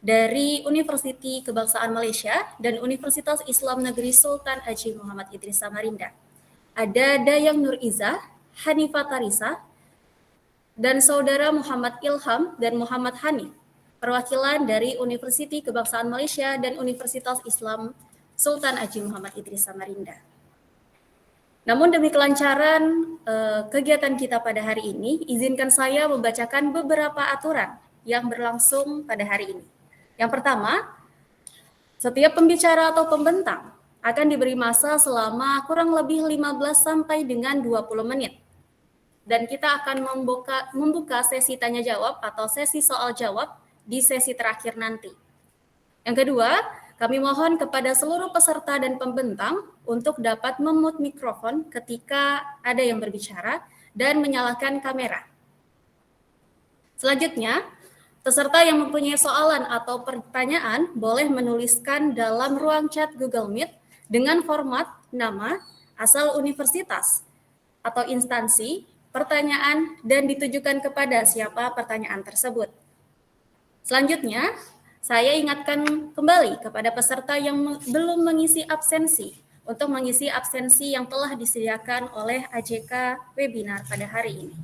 dari Universiti Kebangsaan Malaysia dan Universitas Islam Negeri Sultan Haji Muhammad Idris Samarinda. Ada Dayang Nur Izzah, Hanifah Tarisa, dan Saudara Muhammad Ilham dan Muhammad Hanif, perwakilan dari Universiti Kebangsaan Malaysia dan Universitas Islam Sultan Haji Muhammad Idris Samarinda. Namun demi kelancaran kegiatan kita pada hari ini, izinkan saya membacakan beberapa aturan yang berlangsung pada hari ini. Yang pertama, setiap pembicara atau pembentang akan diberi masa selama kurang lebih 15 sampai dengan 20 menit. Dan kita akan membuka sesi tanya jawab atau sesi soal jawab di sesi terakhir nanti. Yang kedua, kami mohon kepada seluruh peserta dan pembentang untuk dapat memute mikrofon ketika ada yang berbicara dan menyalakan kamera. Selanjutnya, peserta yang mempunyai soalan atau pertanyaan boleh menuliskan dalam ruang chat Google Meet dengan format nama, asal universitas atau instansi, pertanyaan, dan ditujukan kepada siapa pertanyaan tersebut. Selanjutnya, saya ingatkan kembali kepada peserta yang belum mengisi absensi untuk mengisi absensi yang telah disediakan oleh AJK webinar pada hari ini.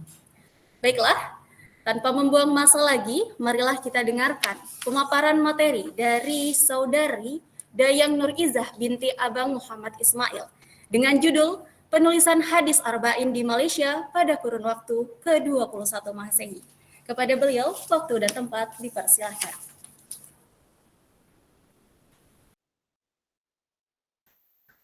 Baiklah, tanpa membuang masa lagi, marilah kita dengarkan pemaparan materi dari Saudari Dayang Nur Izzah binti Abang Muhammad Ismail dengan judul Penulisan Hadis Arba'in di Malaysia pada kurun waktu ke-21 Masehi. Kepada beliau, waktu dan tempat dipersilakan.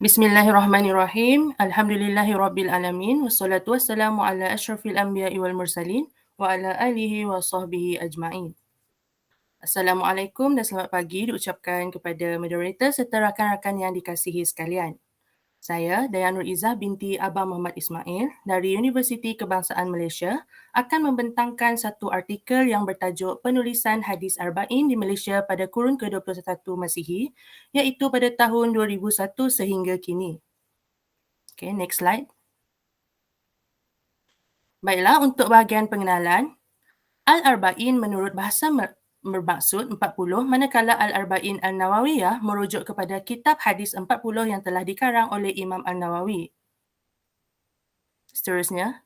Bismillahirrahmanirrahim. Alhamdulillahirabbil alamin wassalatu wassalamu ala asyrafil anbiya'i wal mursalin wa ala alihi wa sahbihi ajma'in. Assalamualaikum dan selamat pagi diucapkan kepada moderator serta rakan-rakan yang dikasihi sekalian. Saya, Dayang Nur Izzah binti Abang Muhammad Ismail dari Universiti Kebangsaan Malaysia akan membentangkan satu artikel yang bertajuk Penulisan Hadis Arba'in di Malaysia pada kurun ke-21 Masihi, iaitu pada tahun 2001 sehingga kini. Okay, next slide. Baiklah, untuk bahagian pengenalan, Al-Arba'in menurut bahasa bermaksud 40, manakala Al-Arba'in Al-Nawawiyah merujuk kepada kitab hadis 40 yang telah dikarang oleh Imam Al-Nawawi. Seterusnya,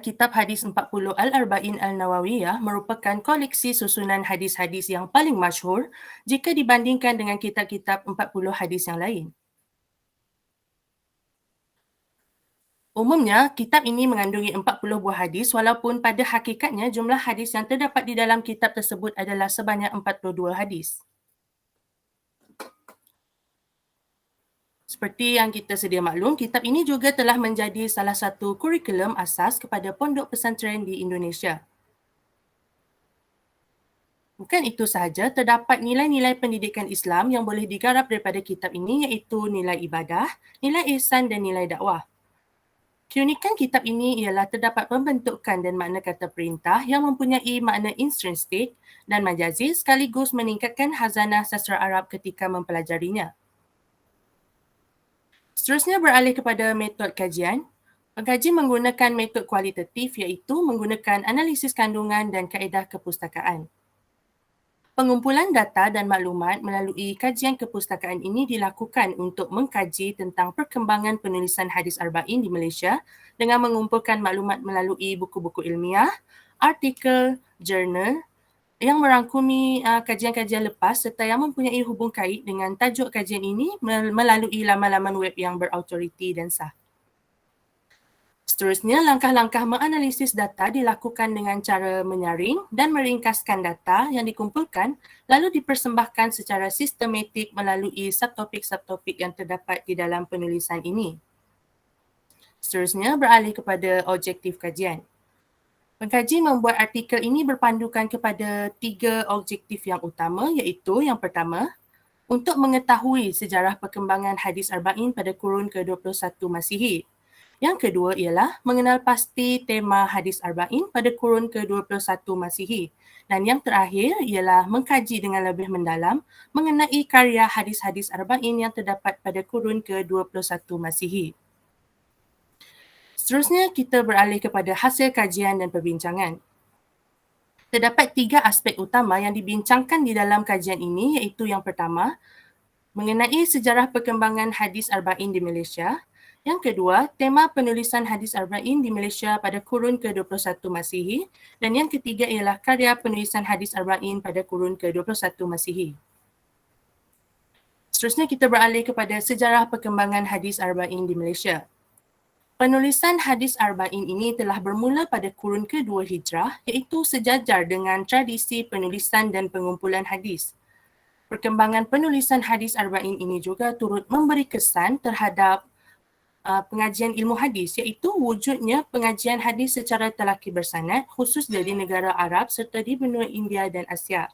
kitab hadis 40 Al-Arba'in Al-Nawawiyah merupakan koleksi susunan hadis-hadis yang paling masyhur jika dibandingkan dengan kitab-kitab 40 hadis yang lain. Umumnya, kitab ini mengandungi 40 buah hadis walaupun pada hakikatnya jumlah hadis yang terdapat di dalam kitab tersebut adalah sebanyak 42 hadis. Seperti yang kita sedia maklum, kitab ini juga telah menjadi salah satu kurikulum asas kepada pondok pesantren di Indonesia. Bukan itu sahaja, terdapat nilai-nilai pendidikan Islam yang boleh digarap daripada kitab ini iaitu nilai ibadah, nilai ihsan dan nilai dakwah. Keunikan kitab ini ialah terdapat pembentukan dan makna kata perintah yang mempunyai makna intrinsik dan majazi sekaligus meningkatkan khazanah sastra Arab ketika mempelajarinya. Seterusnya beralih kepada metod kajian. Pengkaji menggunakan metod kualitatif iaitu menggunakan analisis kandungan dan kaedah kepustakaan. Pengumpulan data dan maklumat melalui kajian kepustakaan ini dilakukan untuk mengkaji tentang perkembangan penulisan hadis arba'in di Malaysia dengan mengumpulkan maklumat melalui buku-buku ilmiah, artikel, jurnal yang merangkumi kajian-kajian lepas serta yang mempunyai hubung kait dengan tajuk kajian ini melalui laman-laman web yang berautoriti dan sah. Seterusnya, langkah-langkah menganalisis data dilakukan dengan cara menyaring dan meringkaskan data yang dikumpulkan lalu dipersembahkan secara sistematik melalui subtopik-subtopik yang terdapat di dalam penulisan ini. Seterusnya, beralih kepada objektif kajian. Pengkaji membuat artikel ini berpandukan kepada 3 objektif yang utama iaitu yang pertama, untuk mengetahui sejarah perkembangan hadis arba'in pada kurun ke-21 Masihi. Yang kedua ialah mengenal pasti tema hadis arba'in pada kurun ke-21 Masihi. Dan yang terakhir ialah mengkaji dengan lebih mendalam mengenai karya hadis-hadis arba'in yang terdapat pada kurun ke-21 Masihi. Seterusnya, kita beralih kepada hasil kajian dan perbincangan. Terdapat 3 aspek utama yang dibincangkan di dalam kajian ini, iaitu yang pertama, mengenai sejarah perkembangan hadis arba'in di Malaysia. Yang kedua, tema penulisan hadis arba'in di Malaysia pada kurun ke-21 Masihi. Dan yang ketiga ialah karya penulisan hadis arba'in pada kurun ke-21 Masihi. Seterusnya kita beralih kepada sejarah perkembangan hadis arba'in di Malaysia. Penulisan hadis arba'in ini telah bermula pada kurun kedua Hijrah, iaitu sejajar dengan tradisi penulisan dan pengumpulan hadis. Perkembangan penulisan hadis arba'in ini juga turut memberi kesan terhadap pengajian ilmu hadis, iaitu wujudnya pengajian hadis secara telaki bersanad khusus dari negara Arab serta di benua India dan Asia.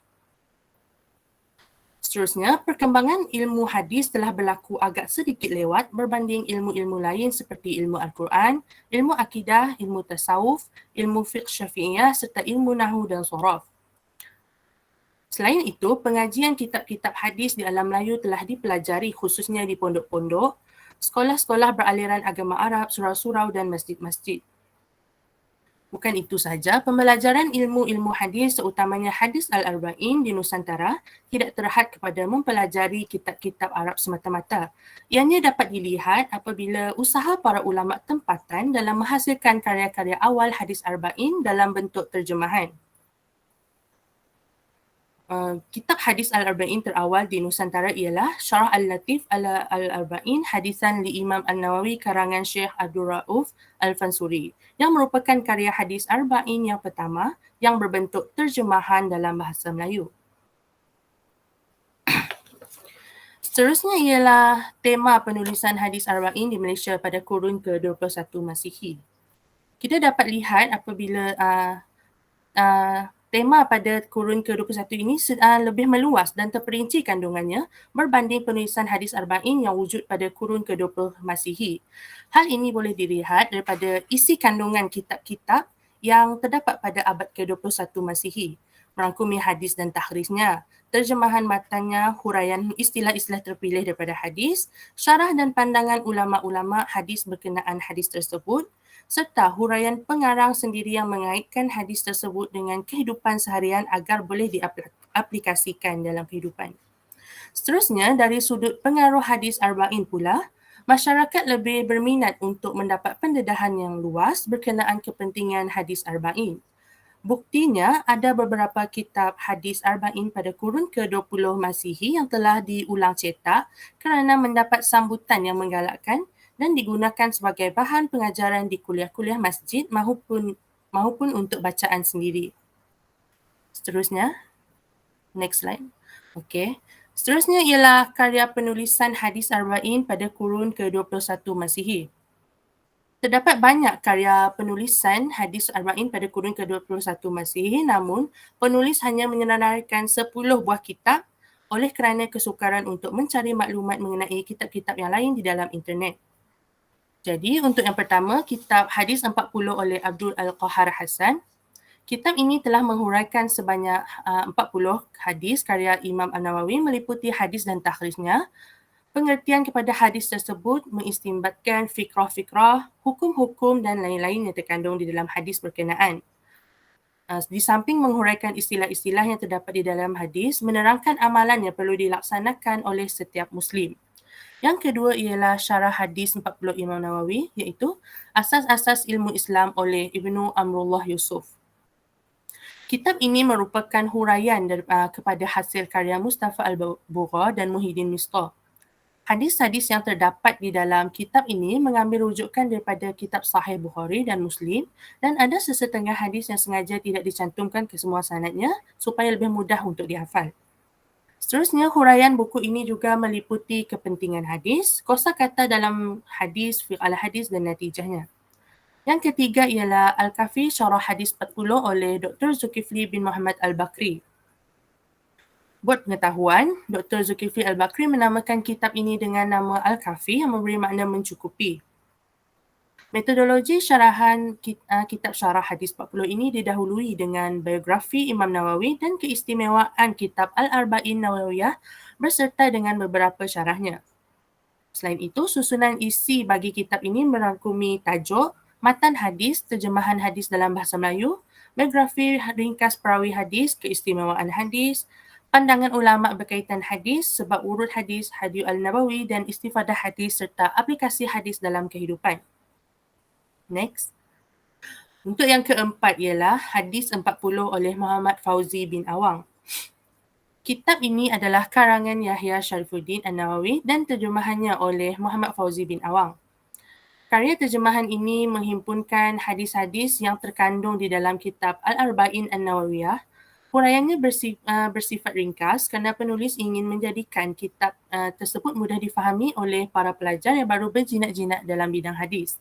Seterusnya, perkembangan ilmu hadis telah berlaku agak sedikit lewat berbanding ilmu-ilmu lain seperti ilmu Al-Quran, ilmu akidah, ilmu tasawuf, ilmu fiqh syafi'iyah serta ilmu nahu dan soraf. Selain itu, pengajian kitab-kitab hadis di alam Melayu telah dipelajari khususnya di pondok-pondok, sekolah-sekolah beraliran agama Arab, surau-surau dan masjid-masjid. Bukan itu sahaja, pembelajaran ilmu-ilmu hadis seutamanya hadis Al-Arba'in di Nusantara tidak terhad kepada mempelajari kitab-kitab Arab semata-mata. Ianya dapat dilihat apabila usaha para ulama tempatan dalam menghasilkan karya-karya awal hadis Arba'in dalam bentuk terjemahan. Kitab hadis Al-Arba'in terawal di Nusantara ialah Syarah Al-Latif ala Al-Arba'in Hadisan li Imam An-Nawawi karangan Syekh Abdul Rauf Al-Fansuri yang merupakan karya hadis Arba'in yang pertama yang berbentuk terjemahan dalam bahasa Melayu. Seterusnya ialah tema penulisan hadis Arba'in di Malaysia pada kurun ke-21 Masihi. Kita dapat lihat apabila tema pada kurun ke-21 ini lebih meluas dan terperinci kandungannya berbanding penulisan hadis Arba'in yang wujud pada kurun ke-20 Masihi. Hal ini boleh dilihat daripada isi kandungan kitab-kitab yang terdapat pada abad ke-21 Masihi, merangkumi hadis dan takhrijnya, terjemahan matanya, huraian istilah-istilah terpilih daripada hadis, syarah dan pandangan ulama-ulama hadis berkenaan hadis tersebut, serta huraian pengarang sendiri yang mengaitkan hadis tersebut dengan kehidupan seharian agar boleh diaplikasikan dalam kehidupan. Seterusnya, dari sudut pengaruh hadis Arba'in pula, masyarakat lebih berminat untuk mendapat pendedahan yang luas berkenaan kepentingan hadis Arba'in. Buktinya, ada beberapa kitab hadis Arba'in pada kurun ke-20 Masihi yang telah diulang cetak kerana mendapat sambutan yang menggalakkan dan digunakan sebagai bahan pengajaran di kuliah-kuliah masjid maupun untuk bacaan sendiri. Seterusnya, next slide. Okey. Seterusnya ialah karya penulisan hadis Arba'in pada kurun ke-21 Masihi. Terdapat banyak karya penulisan hadis Arba'in pada kurun ke-21 Masihi, namun penulis hanya menyenaraikan 10 buah kitab oleh kerana kesukaran untuk mencari maklumat mengenai kitab-kitab yang lain di dalam internet. Jadi untuk yang pertama, kitab Hadis 40 oleh Abdul Al-Qahar Hassan. Kitab ini telah menghuraikan sebanyak 40 hadis karya Imam An-Nawawi meliputi hadis dan takhrijnya. Pengertian kepada hadis tersebut mengistimbatkan fikrah-fikrah, hukum-hukum dan lain-lain yang terkandung di dalam hadis berkenaan. Di samping menghuraikan istilah-istilah yang terdapat di dalam hadis, menerangkan amalan yang perlu dilaksanakan oleh setiap Muslim. Yang kedua ialah syarah hadis 40 Imam Nawawi, iaitu Asas-Asas Ilmu Islam oleh Ibnu Amrullah Yusuf. Kitab ini merupakan huraian kepada hasil karya Mustafa Al-Bugha dan Muhyiddin Mistah. Hadis-hadis yang terdapat di dalam kitab ini mengambil rujukan daripada kitab Sahih Bukhari dan Muslim dan ada sesetengah hadis yang sengaja tidak dicantumkan ke semua sanadnya supaya lebih mudah untuk dihafal. Seterusnya, huraian buku ini juga meliputi kepentingan hadis, kosakata dalam hadis, fiqh al-hadis dan natijahnya. Yang ketiga ialah Al-Kafi Syarah Hadis 40 oleh Dr. Zulkifli bin Muhammad Al-Bakri. Buat pengetahuan, Dr. Zulkifli Al-Bakri menamakan kitab ini dengan nama Al-Kafi yang memberi makna mencukupi. Metodologi syarahan kitab Syarah Hadis 40 ini didahului dengan biografi Imam Nawawi dan keistimewaan kitab Al-Arba'in Nawawiyah berserta dengan beberapa syarahnya. Selain itu, susunan isi bagi kitab ini merangkumi tajuk, matan hadis, terjemahan hadis dalam bahasa Melayu, biografi ringkas perawi hadis, keistimewaan hadis, pandangan ulama berkaitan hadis, sebab urut hadis, hadis al-nabawi dan istifadah hadis serta aplikasi hadis dalam kehidupan. Next. Untuk yang keempat ialah Hadis 40 oleh Muhammad Fauzi bin Awang. Kitab ini adalah karangan Yahya Sharifuddin An-Nawawi dan terjemahannya oleh Muhammad Fauzi bin Awang. Karya terjemahan ini menghimpunkan hadis-hadis yang terkandung di dalam kitab Al-Arba'in An-Nawawiyah. Huraiannya bersifat ringkas kerana penulis ingin menjadikan kitab tersebut mudah difahami oleh para pelajar yang baru berjinak-jinak dalam bidang hadis.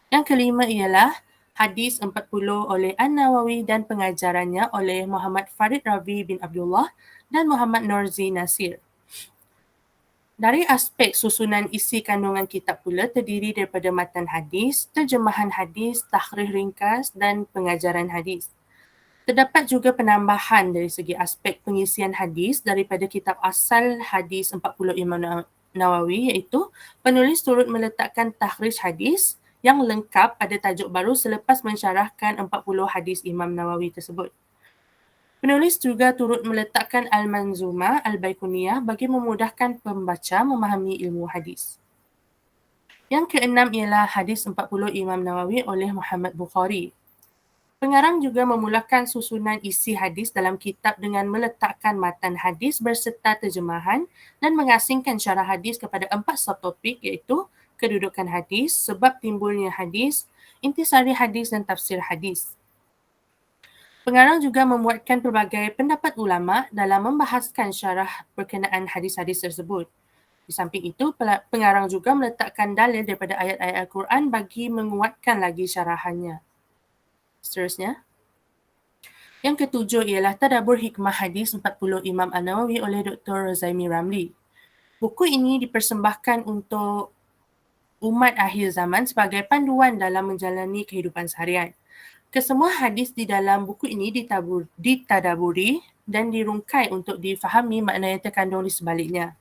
Yang kelima ialah Hadis 40 oleh An-Nawawi dan pengajarannya oleh Muhammad Farid Ravi bin Abdullah dan Muhammad Norzi Nasir. Dari aspek susunan isi kandungan kitab pula terdiri daripada matan hadis, terjemahan hadis, takhrij ringkas dan pengajaran hadis. Terdapat juga penambahan dari segi aspek pengisian hadis daripada kitab asal Hadis 40 Imam Nawawi, iaitu penulis turut meletakkan takhrij hadis yang lengkap pada tajuk baru selepas mensyarahkan 40 hadis Imam Nawawi tersebut. Penulis juga turut meletakkan Al-Manzumah Al-Baiquniyah bagi memudahkan pembaca memahami ilmu hadis. Yang keenam ialah Hadis 40 Imam Nawawi oleh Muhammad Bukhari. Pengarang juga memulakan susunan isi hadis dalam kitab dengan meletakkan matan hadis berserta terjemahan dan mengasingkan syarah hadis kepada 4 subtopik, iaitu kedudukan hadis, sebab timbulnya hadis, intisari hadis dan tafsir hadis. Pengarang juga membuatkan pelbagai pendapat ulama dalam membahaskan syarah berkenaan hadis-hadis tersebut. Di samping itu, pengarang juga meletakkan dalil daripada ayat-ayat Al-Quran bagi menguatkan lagi syarahannya. Seterusnya. Yang ketujuh ialah Tadabbur Hikmah Hadis 40 Imam An-Nawawi oleh Dr. Rozaimi Ramli. Buku ini dipersembahkan untuk umat akhir zaman sebagai panduan dalam menjalani kehidupan seharian. Kesemua hadis di dalam buku ini ditadaburi dan dirungkai untuk difahami makna yang terkandung di sebaliknya.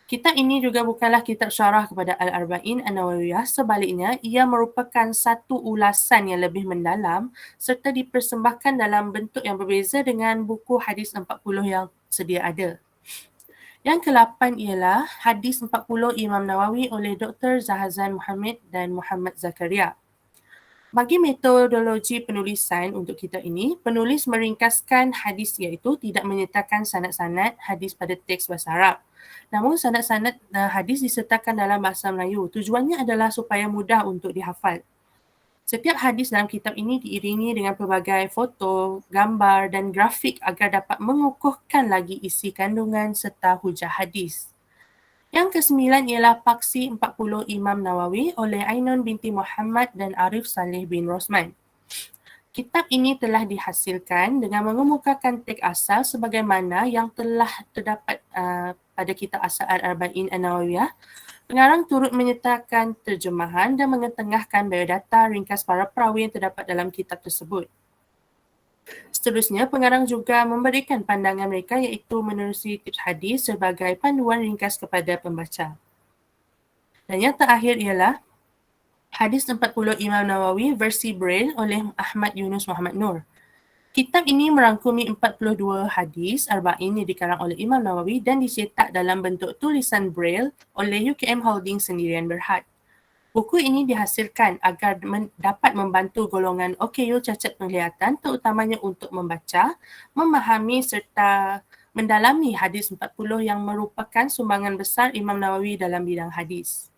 Kitab ini juga bukanlah kitab syarah kepada Al-Arba'in An-Nawawiyah, sebaliknya ia merupakan satu ulasan yang lebih mendalam serta dipersembahkan dalam bentuk yang berbeza dengan buku hadis 40 yang sedia ada. Yang ke-8 ialah Hadis 40 Imam Nawawi oleh Dr. Zahazan Muhammad dan Muhammad Zakaria. Bagi metodologi penulisan untuk kitab ini, penulis meringkaskan hadis iaitu tidak menyertakan sanad-sanad hadis pada teks bahasa Arab. Namun sanad-sanad hadis disertakan dalam bahasa Melayu. Tujuannya adalah supaya mudah untuk dihafal. Setiap hadis dalam kitab ini diiringi dengan pelbagai foto, gambar dan grafik agar dapat mengukuhkan lagi isi kandungan serta hujah hadis. Yang ke-9 ialah Paksi 40 Imam Nawawi oleh Ainun binti Muhammad dan Arif Saleh bin Rosman. Kitab ini telah dihasilkan dengan mengemukakan teks asal sebagaimana yang telah terdapat pada kitab asal Al-Arba'in An-Nawawiyah. Pengarang turut menyertakan terjemahan dan mengetengahkan biodata ringkas para perawi yang terdapat dalam kitab tersebut. Seterusnya, pengarang juga memberikan pandangan mereka iaitu menerusi tips hadis sebagai panduan ringkas kepada pembaca. Dan yang terakhir ialah Hadis 40 Imam Nawawi versi Braille oleh Ahmad Yunus Muhammad Nur. Kitab ini merangkumi 42 hadis Arba'in yang dikarang oleh Imam Nawawi dan dicetak dalam bentuk tulisan Braille oleh UKM Holding Sendirian Berhad. Buku ini dihasilkan agar dapat membantu golongan OKU cacat penglihatan terutamanya untuk membaca, memahami serta mendalami hadis 40 yang merupakan sumbangan besar Imam Nawawi dalam bidang hadis.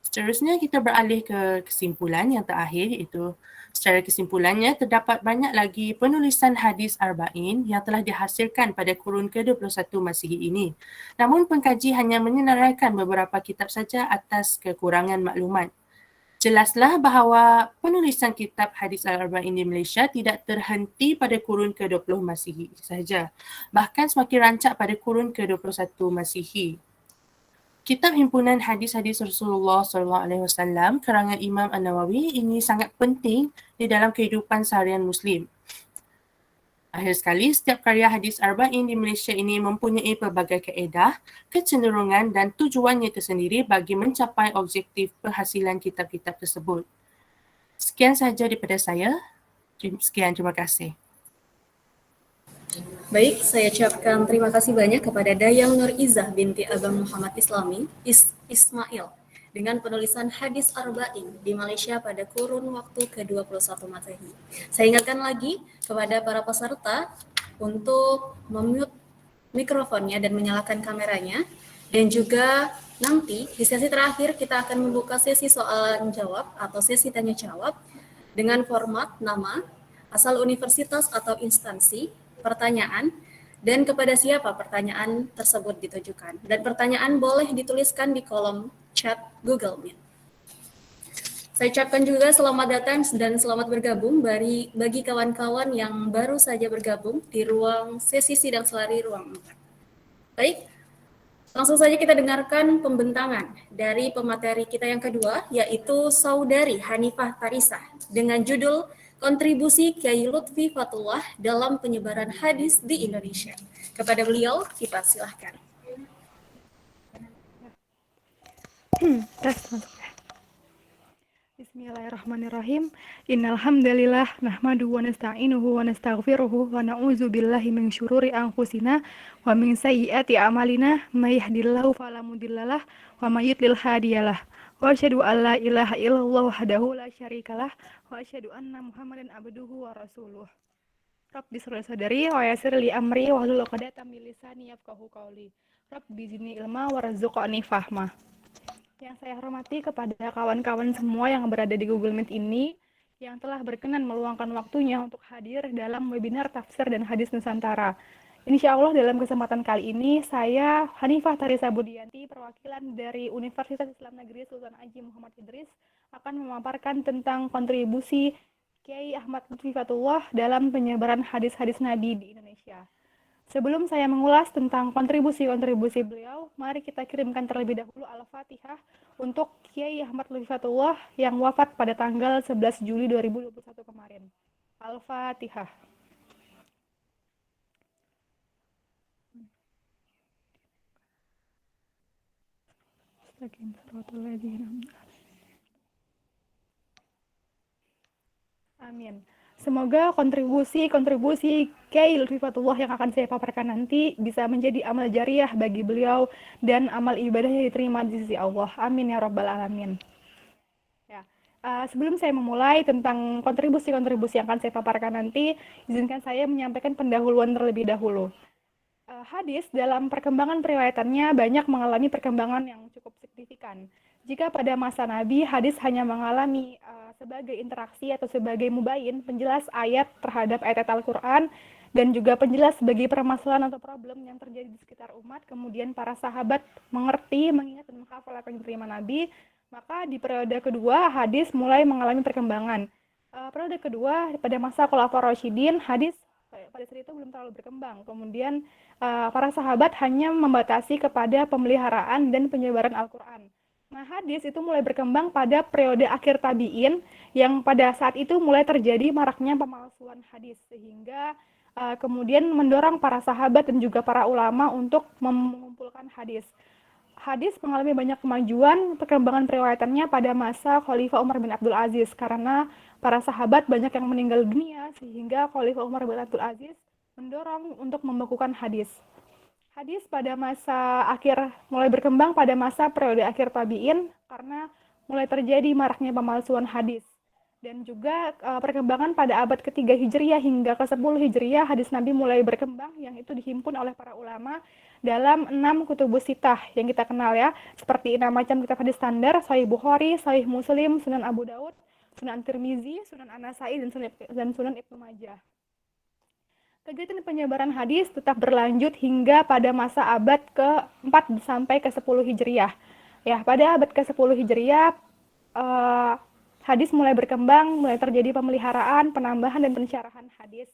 Seterusnya kita beralih ke kesimpulan yang terakhir, iaitu secara kesimpulannya terdapat banyak lagi penulisan hadis Arba'in yang telah dihasilkan pada kurun ke-21 Masihi ini. Namun pengkaji hanya menyenaraikan beberapa kitab saja atas kekurangan maklumat. Jelaslah bahawa penulisan kitab hadis Al-Arba'in di Malaysia tidak terhenti pada kurun ke-20 Masihi sahaja. Bahkan semakin rancak pada kurun ke-21 Masihi. Kitab himpunan hadis-hadis Rasulullah SAW karangan Imam An-Nawawi ini sangat penting di dalam kehidupan seharian Muslim. Akhir sekali, setiap karya hadis Arba'in di Malaysia ini mempunyai pelbagai kaedah, kecenderungan dan tujuannya tersendiri bagi mencapai objektif perhasilan kitab-kitab tersebut. Sekian sahaja daripada saya. Sekian, terima kasih. Baik, saya ucapkan terima kasih banyak kepada Dayang Nur Izah binti Abang Muhammad Islami Ismail dengan penulisan hadis Arba'in di Malaysia pada kurun waktu ke-21 Masehi. Saya ingatkan lagi kepada para peserta untuk memute mikrofonnya dan menyalakan kameranya, dan juga nanti di sesi terakhir kita akan membuka sesi soal jawab atau sesi tanya jawab dengan format nama, asal universitas atau instansi, pertanyaan, dan kepada siapa pertanyaan tersebut ditujukan. Dan pertanyaan boleh dituliskan di kolom chat Google Meet. Saya ucapkan juga selamat datang dan selamat bergabung bagi kawan-kawan yang baru saja bergabung di ruang sesi sidang selari ruang 4. Baik, langsung saja kita dengarkan pembentangan dari pemateri kita yang kedua, yaitu Saudari Hanifah Tarisa dengan judul Kontribusi Kiai Lutfi Fatullah dalam Penyebaran Hadis di Indonesia. Kepada beliau, kita silahkan. Bismillahirrahmanirrahim. Innal hamdalillah nahmadu wa nasta'inuhu wa nastaghfiruhu wa na'udzu billahi min syururi anfusina wa min sayyiati a'malina may yahdihillahu fala mudhillalah wa may yudlil hadiyalah. Wa asyhadu an la ilaha illallah wahdahu la syarikalah wa asyhadu anna Muhammadan abduhu wa rasuluh. Rabbi sadri wa yassir li amri wa hlul 'uqdatam min lisani yafqahu qawli. Rabbi zidni ilma warzuqni fahma. Yang saya hormati kepada kawan-kawan semua yang berada di Google Meet ini yang telah berkenan meluangkan waktunya untuk hadir dalam webinar Tafsir dan Hadis Nusantara. Insya Allah dalam kesempatan kali ini saya Hanifah Tarisa Budianti, perwakilan dari Universitas Islam Negeri Sultan Haji Muhammad Idris, akan memaparkan tentang kontribusi Kiai Ahmad Lutfi Fatullah dalam penyebaran hadis-hadis Nabi di Indonesia. Sebelum saya mengulas tentang kontribusi-kontribusi beliau, mari kita kirimkan terlebih dahulu Al-Fatihah untuk Kiai Ahmad Lutfi Fatullah yang wafat pada tanggal 11 Juli 2021 kemarin. Al-Fatihah. Amin. Semoga kontribusi Kiai Lutfi Fatullah yang akan saya paparkan nanti bisa menjadi amal jariah bagi beliau dan amal ibadah yang diterima di sisi Allah. Amin ya rabbal alamin. Ya. Sebelum saya memulai tentang kontribusi-kontribusi yang akan saya paparkan nanti, izinkan saya menyampaikan pendahuluan terlebih dahulu. Hadis dalam perkembangan periwayatannya banyak mengalami perkembangan yang cukup signifikan. Jika pada masa Nabi, hadis hanya mengalami sebagai interaksi atau sebagai mubayin, penjelas ayat terhadap ayat Al-Quran, dan juga penjelas sebagai permasalahan atau problem yang terjadi di sekitar umat, kemudian para sahabat mengerti, mengingat, dan menghafal apa yang diterima Nabi, maka di periode kedua, hadis mulai mengalami perkembangan. Periode kedua, pada masa Khulafaur Rasyidin, hadis pada saat itu belum terlalu berkembang. Kemudian para sahabat hanya membatasi kepada pemeliharaan dan penyebaran Al-Quran. Nah, hadis itu mulai berkembang pada periode akhir tabi'in yang pada saat itu mulai terjadi maraknya pemalsuan hadis, sehingga kemudian mendorong para sahabat dan juga para ulama untuk mengumpulkan hadis. Hadis mengalami banyak kemajuan, perkembangan periwayatannya pada masa Khalifah Umar bin Abdul Aziz, karena para sahabat banyak yang meninggal dunia, sehingga Khalifah Umar bin Abdul Aziz mendorong untuk membekukan hadis. Hadis pada masa akhir mulai berkembang pada masa periode akhir tabi'in karena mulai terjadi maraknya pemalsuan hadis. Dan juga perkembangan pada abad ketiga Hijriyah hingga ke-10 Hijriyah, hadis Nabi mulai berkembang yang itu dihimpun oleh para ulama dalam 6 kutubus sitah yang kita kenal ya, seperti 6 macam kitab hadis standar, Sahih Bukhari, Sahih Muslim, Sunan Abu Daud, Sunan Tirmizi, Sunan An-Nasai, dan Sunan Ibnu Majah. Kegiatan penyebaran hadis tetap berlanjut hingga pada masa abad ke-4 sampai ke-10 Hijriyah. Ya, pada abad ke-10 Hijriyah, hadis mulai berkembang, mulai terjadi pemeliharaan, penambahan, dan pensyarahan hadis.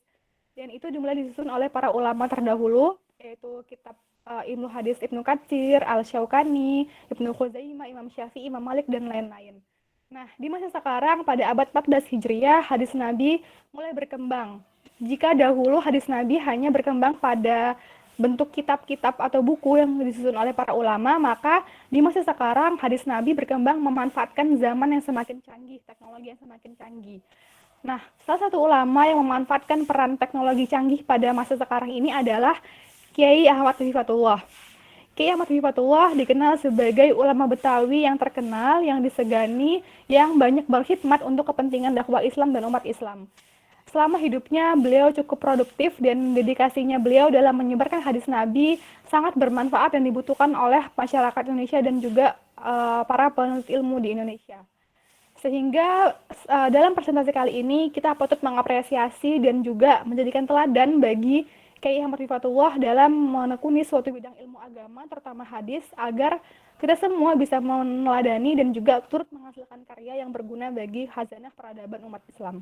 Dan itu dimulai disusun oleh para ulama terdahulu, yaitu kitab Ilmu Hadis Ibnu Katsir, Al-Syaukani, Ibnu Khuzaimah, Imam Syafi'i, Imam Malik, dan lain-lain. Nah, di masa sekarang pada abad 14 Hijriah, hadis Nabi mulai berkembang. Jika dahulu hadis Nabi hanya berkembang pada bentuk kitab-kitab atau buku yang disusun oleh para ulama, maka di masa sekarang hadis Nabi berkembang memanfaatkan zaman yang semakin canggih, teknologi yang semakin canggih. Nah, salah satu ulama yang memanfaatkan peran teknologi canggih pada masa sekarang ini adalah Kiai Ahmad Hifatullah. Kiai Ahmad Hifatullah dikenal sebagai ulama Betawi yang terkenal, yang disegani, yang banyak berkhidmat untuk kepentingan dakwah Islam dan umat Islam. Selama hidupnya, beliau cukup produktif dan dedikasinya beliau dalam menyebarkan hadis Nabi sangat bermanfaat dan dibutuhkan oleh masyarakat Indonesia dan juga para penuntut ilmu di Indonesia. Sehingga dalam presentasi kali ini kita patut mengapresiasi dan juga menjadikan teladan bagi Kiai Ahmad Hifatullah dalam menekuni suatu bidang ilmu agama, terutama hadis, agar kita semua bisa meneladani dan juga turut menghasilkan karya yang berguna bagi khazanah peradaban umat Islam.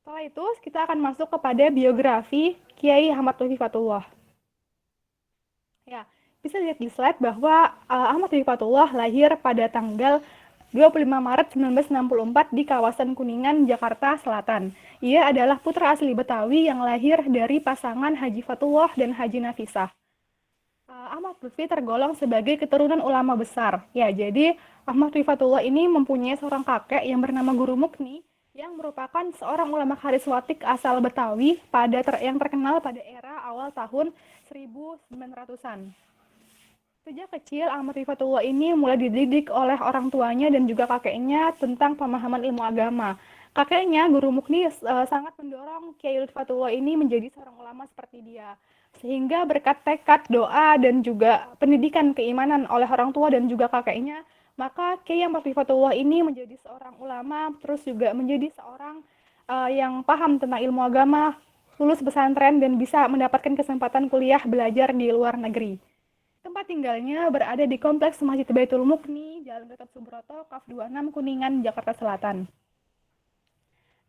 Setelah itu, kita akan masuk kepada biografi Kiai Ahmad Hifatullah. Ya, bisa lihat di slide bahwa Ahmad Hifatullah lahir pada tanggal 25 Maret 1964 di kawasan Kuningan, Jakarta Selatan. Ia adalah putra asli Betawi yang lahir dari pasangan Haji Fatullah dan Haji Nafisah. Ahmad Lutfi tergolong sebagai keturunan ulama besar. Ya, jadi Ahmad Hifatullah ini mempunyai seorang kakek yang bernama Guru Mukni yang merupakan seorang ulama karismatik asal Betawi yang terkenal pada era awal tahun 1900-an. Sejak kecil, Ahmad Hifatullah ini mulai dididik oleh orang tuanya dan juga kakeknya tentang pemahaman ilmu agama. Kakeknya, Guru Mukni, sangat mendorong Kiai Hifatullah ini menjadi seorang ulama seperti dia. Sehingga berkat tekad, doa, dan juga pendidikan keimanan oleh orang tua dan juga kakeknya, maka Kiai Ahmad Hifatullah ini menjadi seorang ulama, terus juga menjadi seorang yang paham tentang ilmu agama, lulus pesantren, dan bisa mendapatkan kesempatan kuliah belajar di luar negeri. Tempat tinggalnya berada di Kompleks Masjid Baitul Mukni, Jalan Gatot Subroto, Kaf 26, Kuningan, Jakarta Selatan.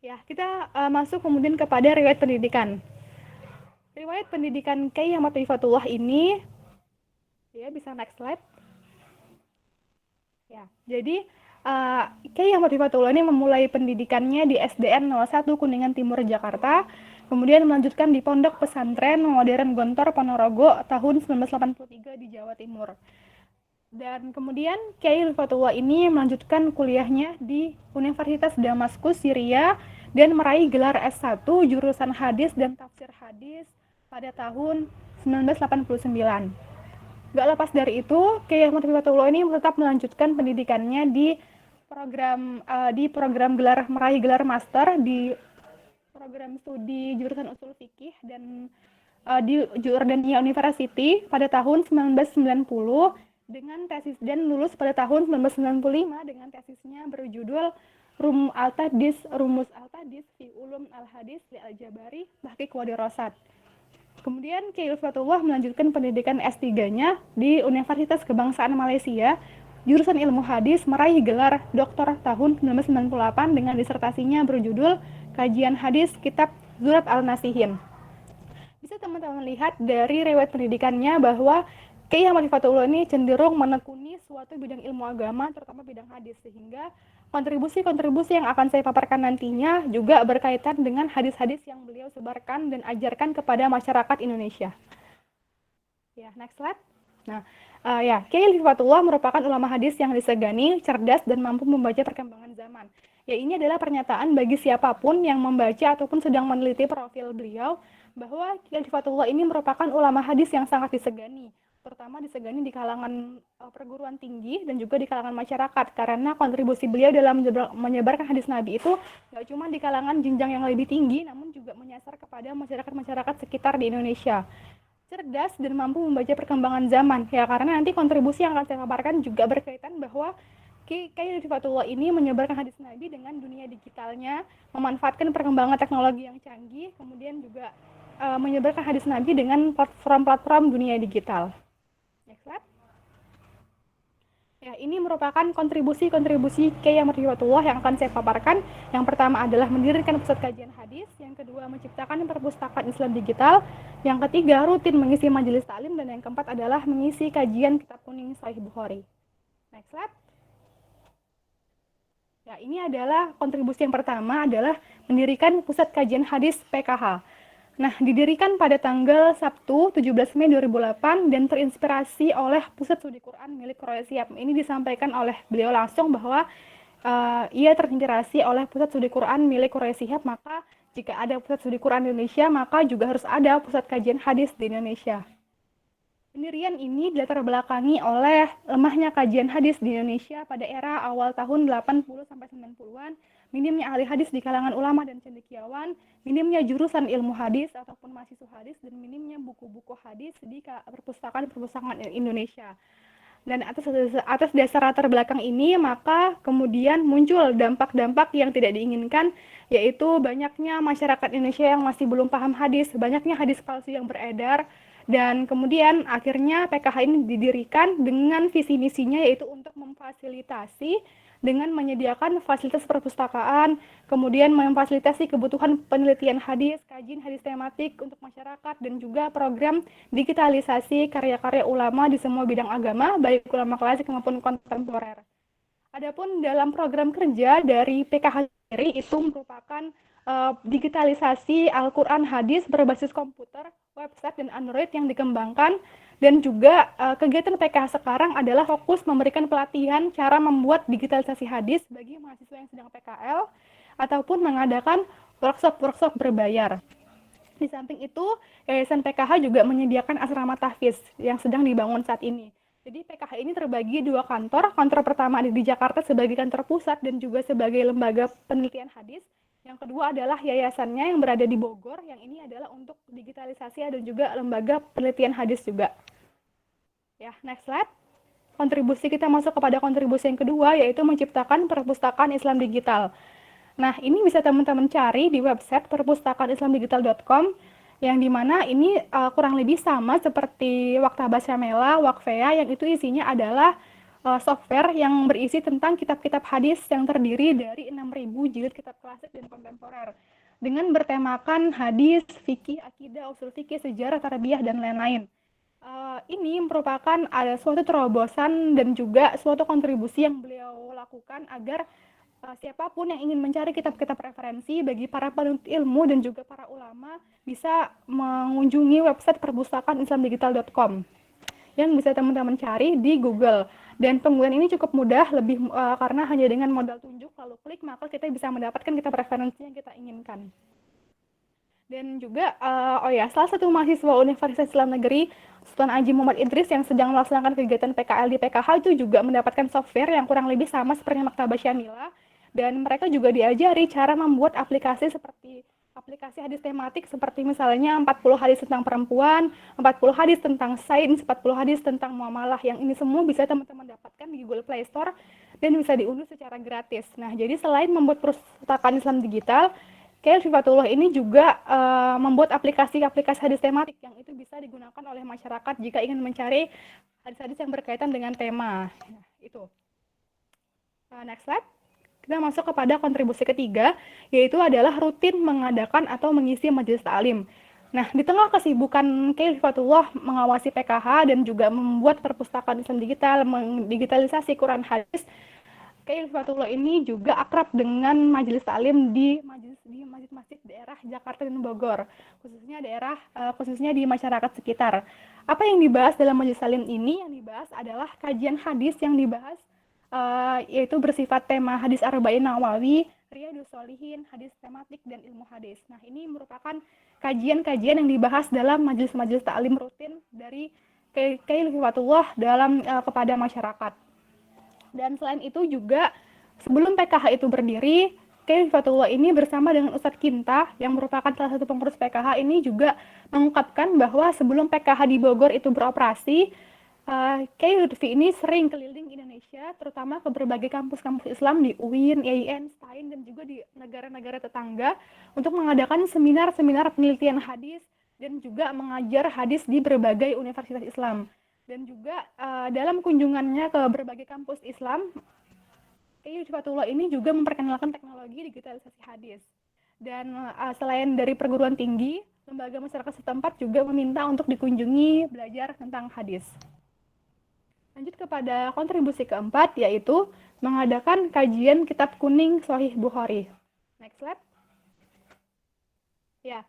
Ya, kita masuk kemudian kepada riwayat pendidikan. Riwayat pendidikan Kiai Ahmad Hifatullah ini, ya bisa next slide. Ya, jadi Kiai Ahmad Hifatullah ini memulai pendidikannya di SDN 01 Kuningan Timur, Jakarta. Kemudian melanjutkan di Pondok Pesantren Modern Gontor Ponorogo tahun 1983 di Jawa Timur. Dan kemudian Kiai Hifatullah ini melanjutkan kuliahnya di Universitas Damaskus, Syria dan meraih gelar S1 jurusan hadis dan tafsir hadis pada tahun 1989. Gak lepas dari itu, Kiai Ahmad Hifatullah ini tetap melanjutkan pendidikannya di program meraih gelar master di program studi jurusan usul fikih dan di Jordania University pada tahun 1990 dengan tesis dan lulus pada tahun 1995 dengan tesisnya berjudul Rumus Al-Tadis fi Ulum Al-Hadis li Al-Jabari Tahqiq wa Dirasat. Kemudian Kiai Hifatullah melanjutkan pendidikan S3-nya di Universitas Kebangsaan Malaysia, jurusan ilmu hadis, meraih gelar doktor tahun 1998 dengan disertasinya berjudul Kajian Hadis Kitab Zurat Al-Nasihin. Bisa teman-teman lihat dari riwayat pendidikannya bahwa Kiai Ahmad Hifatullah ini cenderung menekuni suatu bidang ilmu agama, terutama bidang hadis, sehingga kontribusi-kontribusi yang akan saya paparkan nantinya juga berkaitan dengan hadis-hadis yang beliau sebarkan dan ajarkan kepada masyarakat Indonesia. Ya, next slide. Nah, Kiai Hifatullah merupakan ulama hadis yang disegani, cerdas, dan mampu membaca perkembangan zaman. Ya, ini adalah pernyataan bagi siapapun yang membaca ataupun sedang meneliti profil beliau, bahwa Kiai Hifatullah ini merupakan ulama hadis yang sangat disegani, terutama disegani di kalangan perguruan tinggi dan juga di kalangan masyarakat, karena kontribusi beliau dalam menyebarkan hadis Nabi itu nggak cuma di kalangan jenjang yang lebih tinggi, namun juga menyasar kepada masyarakat-masyarakat sekitar di Indonesia. Cerdas dan mampu membaca perkembangan zaman, ya, karena nanti kontribusi yang akan saya paparkan juga berkaitan bahwa Kiai Hifatullah ini menyebarkan hadis Nabi dengan dunia digitalnya, memanfaatkan perkembangan teknologi yang canggih, kemudian juga menyebarkan hadis Nabi dengan platform-platform dunia digital. Next slide. Ya, ini merupakan kontribusi Kiai Ahmad Hifatullah yang akan saya paparkan. Yang pertama adalah mendirikan pusat kajian hadis, yang kedua menciptakan perpustakaan Islam digital, yang ketiga rutin mengisi majelis taklim, dan yang keempat adalah mengisi kajian kitab kuning Sahih Bukhari. Next slide. Ya, ini adalah kontribusi yang pertama adalah mendirikan Pusat Kajian Hadis PKH. Nah, didirikan pada tanggal Sabtu 17 Mei 2008 dan terinspirasi oleh Pusat Studi Quran milik Kroasia. Ini disampaikan oleh beliau langsung bahwa ia terinspirasi oleh Pusat Studi Quran milik Kroasia, maka jika ada Pusat Studi Quran di Indonesia, maka juga harus ada Pusat Kajian Hadis di Indonesia. Pendirian ini dilatar belakangi oleh lemahnya kajian hadis di Indonesia pada era awal tahun 80 sampai 90-an, minimnya ahli hadis di kalangan ulama dan cendekiawan, minimnya jurusan ilmu hadis ataupun mahasiswa hadis, dan minimnya buku-buku hadis di perpustakaan Indonesia. Dan atas dasar latar belakang ini, maka kemudian muncul dampak-dampak yang tidak diinginkan, yaitu banyaknya masyarakat Indonesia yang masih belum paham hadis, banyaknya hadis palsu yang beredar, dan kemudian akhirnya PKH ini didirikan dengan visi misinya yaitu untuk memfasilitasi dengan menyediakan fasilitas perpustakaan, kemudian memfasilitasi kebutuhan penelitian hadis, kajian hadis tematik untuk masyarakat, dan juga program digitalisasi karya-karya ulama di semua bidang agama, baik ulama klasik maupun kontemporer. Adapun dalam program kerja dari PKH sendiri itu merupakan digitalisasi Al-Quran hadis berbasis komputer, website, dan Android yang dikembangkan, dan juga kegiatan PKH sekarang adalah fokus memberikan pelatihan cara membuat digitalisasi hadis bagi mahasiswa yang sedang PKL ataupun mengadakan workshop berbayar. Di samping itu, Yayasan PKH juga menyediakan asrama tahfiz yang sedang dibangun saat ini. Jadi PKH ini terbagi dua kantor pertama ada di Jakarta sebagai kantor pusat dan juga sebagai lembaga penelitian hadis. Yang kedua adalah yayasannya yang berada di Bogor, yang ini adalah untuk digitalisasi dan juga lembaga penelitian hadis juga. Ya, next slide. Kontribusi kita masuk kepada kontribusi yang kedua, yaitu menciptakan perpustakaan Islam digital. Nah, ini bisa teman-teman cari di website perpustakaanislamdigital.com, yang dimana ini kurang lebih sama seperti Waktabas Syamela, Wakfea, yang itu isinya adalah software yang berisi tentang kitab-kitab hadis yang terdiri dari 6.000 jilid kitab klasik dan kontemporer dengan bertemakan hadis, fikih, akidah, usul fikih, sejarah, tarbiyah, dan lain-lain. Ini merupakan ada suatu terobosan dan juga suatu kontribusi yang beliau lakukan agar siapapun yang ingin mencari kitab-kitab referensi bagi para penuntut ilmu dan juga para ulama bisa mengunjungi website perpustakaanislamdigital.com yang bisa teman-teman cari di Google. Dan penggunaan ini cukup mudah, karena hanya dengan modal tunjuk lalu klik, maka kita bisa mendapatkan kitab referensi yang kita inginkan. Dan juga, salah satu mahasiswa Universitas Islam Negeri Sultan Haji Muhammad Idris yang sedang melaksanakan kegiatan PKL di PKH itu juga mendapatkan software yang kurang lebih sama seperti Maktabah Syamila, dan mereka juga diajari cara membuat aplikasi seperti aplikasi hadis tematik seperti misalnya 40 hadis tentang perempuan, 40 hadis tentang sains, 40 hadis tentang muamalah. Yang ini semua bisa teman-teman dapatkan di Google Play Store dan bisa diunduh secara gratis. Nah, jadi selain membuat perpustakaan Islam digital, Khairul Hifatullah ini juga membuat aplikasi-aplikasi hadis tematik yang itu bisa digunakan oleh masyarakat jika ingin mencari hadis-hadis yang berkaitan dengan tema. Nah, itu. Next slide. Kita masuk kepada kontribusi ketiga, yaitu adalah rutin mengadakan atau mengisi majelis ta'lim. Nah, di tengah kesibukan Khairul Hifatullah mengawasi PKH dan juga membuat perpustakaan Islam digital, mendigitalisasi Quran hadis, Khairul Hifatullah ini juga akrab dengan majelis ta'lim di masjid-masjid daerah Jakarta dan Bogor, khususnya di masyarakat sekitar. Apa yang dibahas dalam majelis ta'lim ini? Yang dibahas adalah kajian hadis yang dibahas yaitu bersifat tema hadis Arba'in Nawawi, Riyadhus Shalihin, hadis tematik, dan ilmu hadis. Nah, ini merupakan kajian-kajian yang dibahas dalam majelis-majelis ta'lim rutin dari Khairul Hifatullah dalam kepada masyarakat. Dan selain itu juga sebelum PKH itu berdiri, Khairul Hifatullah ini bersama dengan Ustadz Kinta yang merupakan salah satu pengurus PKH ini juga mengungkapkan bahwa sebelum PKH di Bogor itu beroperasi, Khairul Lutfi ini sering keliling Indonesia, terutama ke berbagai kampus-kampus Islam di UIN, IAIN, STAIN, dan juga di negara-negara tetangga untuk mengadakan seminar-seminar penelitian hadis dan juga mengajar hadis di berbagai universitas Islam. Dan juga dalam kunjungannya ke berbagai kampus Islam, Khairul Hifatullah ini juga memperkenalkan teknologi digitalisasi hadis. Dan selain dari perguruan tinggi, lembaga masyarakat setempat juga meminta untuk dikunjungi belajar tentang hadis. Lanjut kepada kontribusi keempat, yaitu mengadakan kajian kitab kuning Sahih Bukhari. Next slide. Ya,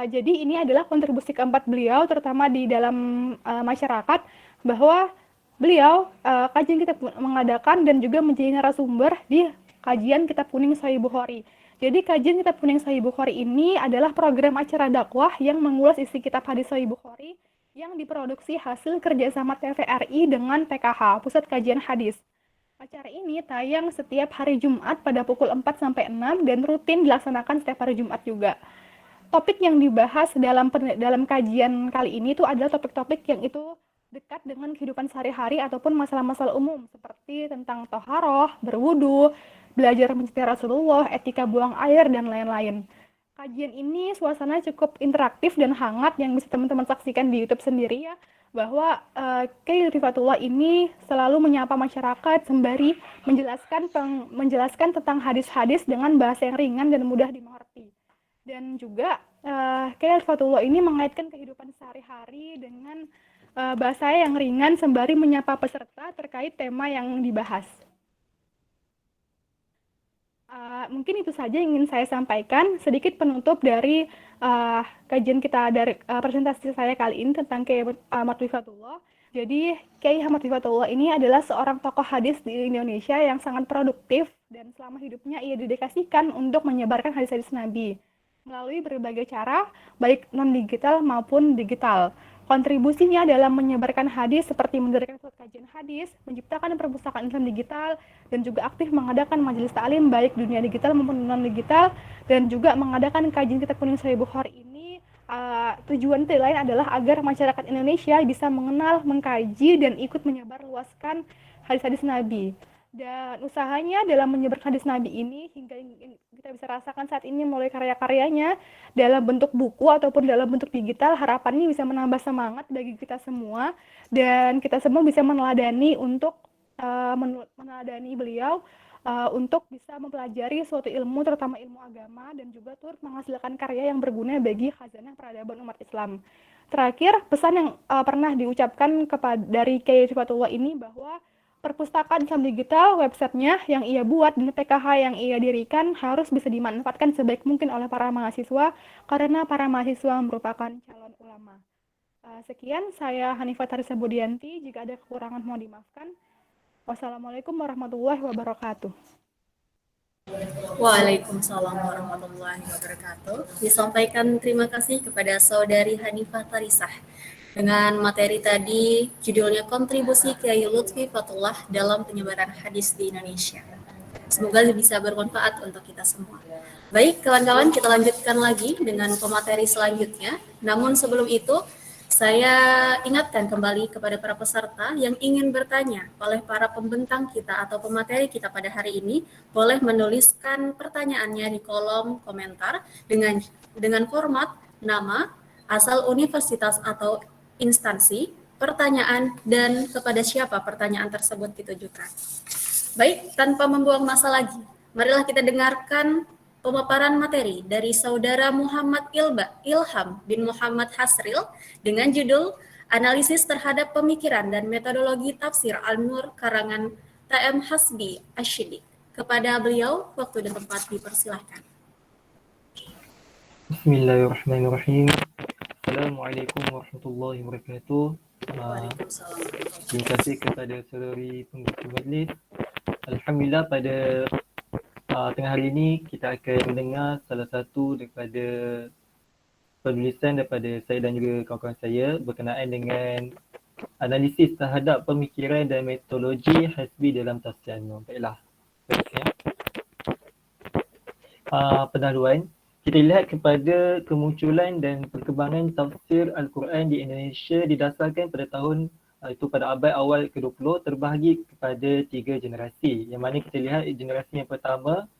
jadi ini adalah kontribusi keempat beliau, terutama di dalam masyarakat, bahwa beliau kajian kitab mengadakan dan juga menjadi narasumber di kajian kitab kuning Sahih Bukhari. Jadi kajian kitab kuning Sahih Bukhari ini adalah program acara dakwah yang mengulas isi kitab hadis Sahih Bukhari yang diproduksi hasil kerjasama TVRI dengan PKH, Pusat Kajian Hadis. Acara ini tayang setiap hari Jumat pada pukul 4 sampai 6 dan rutin dilaksanakan setiap hari Jumat juga. Topik yang dibahas dalam kajian kali ini itu adalah topik-topik yang itu dekat dengan kehidupan sehari-hari ataupun masalah-masalah umum seperti tentang toharoh, berwudu, belajar mencintai Rasulullah, etika buang air, dan lain-lain. Kajian ini suasana cukup interaktif dan hangat yang bisa teman-teman saksikan di YouTube sendiri ya, bahwa Kiai Rifatullah ini selalu menyapa masyarakat sembari menjelaskan tentang hadis-hadis dengan bahasa yang ringan dan mudah dimengerti. Dan juga Kiai Rifatullah ini mengaitkan kehidupan sehari-hari dengan bahasa yang ringan sembari menyapa peserta terkait tema yang dibahas. Mungkin itu saja yang ingin saya sampaikan, sedikit penutup dari kajian kita dari presentasi saya kali ini tentang Kiai Ahmad Rifatullah. Jadi Kiai Ahmad Rifatullah ini adalah seorang tokoh hadis di Indonesia yang sangat produktif dan selama hidupnya ia dedikasikan untuk menyebarkan hadis-hadis Nabi melalui berbagai cara, baik non-digital maupun digital. Kontribusinya dalam menyebarkan hadis seperti mendirikan pusat kajian hadis, menciptakan perpustakaan Islam digital, dan juga aktif mengadakan majelis ta'lim baik dunia digital maupun non-digital, dan juga mengadakan kajian kitab kuning Sahih Bukhari ini. Tujuan lain adalah agar masyarakat Indonesia bisa mengenal, mengkaji, dan ikut menyebarluaskan hadis-hadis Nabi. Dan usahanya dalam menyebarkan hadis Nabi ini hingga kita bisa rasakan saat ini melalui karya-karyanya dalam bentuk buku ataupun dalam bentuk digital, harapannya bisa menambah semangat bagi kita semua dan kita semua bisa meneladani meneladani beliau untuk bisa mempelajari suatu ilmu, terutama ilmu agama, dan juga turut menghasilkan karya yang berguna bagi khazanah peradaban umat Islam. Terakhir, pesan yang pernah diucapkan dari Kiai Rifatullah ini bahwa perpustakaan Islam digital, websitenya yang ia buat dan PKH yang ia dirikan harus bisa dimanfaatkan sebaik mungkin oleh para mahasiswa karena para mahasiswa merupakan calon ulama. Sekian, saya Hanifah Tarisa Budianti. Jika ada kekurangan mohon dimaafkan. Wassalamualaikum warahmatullahi wabarakatuh. Waalaikumsalam warahmatullahi wabarakatuh. Disampaikan terima kasih kepada Saudari Hanifah Tarisah. Dengan materi tadi, judulnya Kontribusi Kiai Lutfi Fatullah dalam Penyebaran Hadis di Indonesia. Semoga bisa bermanfaat untuk kita semua. Baik, kawan-kawan, kita lanjutkan lagi dengan pemateri selanjutnya. Namun sebelum itu, saya ingatkan kembali kepada para peserta yang ingin bertanya oleh para pembentang kita atau pemateri kita pada hari ini, boleh menuliskan pertanyaannya di kolom komentar dengan format nama, asal universitas atau instansi, pertanyaan, dan kepada siapa pertanyaan tersebut ditujukan. Baik, tanpa membuang masa lagi, marilah kita dengarkan pemaparan materi dari Saudara Muhammad Ilham bin Muhammad Hasril dengan judul Analisis Terhadap Pemikiran dan Metodologi Tafsir Al-Nur karangan TM Hasbi Ashidik. Kepada beliau, waktu dan tempat dipersilahkan. Bismillahirrahmanirrahim. Assalamualaikum warahmatullahi wabarakatuh. Terima kasih kepada saudari pembuka majlis. Alhamdulillah, pada tengah hari ini kita akan mendengar salah satu daripada penulisan daripada saya dan juga kawan-kawan saya berkenaan dengan analisis terhadap pemikiran dan metodologi Hasbi dalam tafsir Al-Nur. Baiklah. Pendahuluan, kita lihat kepada kemunculan dan perkembangan tafsir Al-Quran di Indonesia didasarkan pada tahun itu pada abad awal ke-20 terbahagi kepada 3 generasi. Yang mana kita lihat generasi yang pertama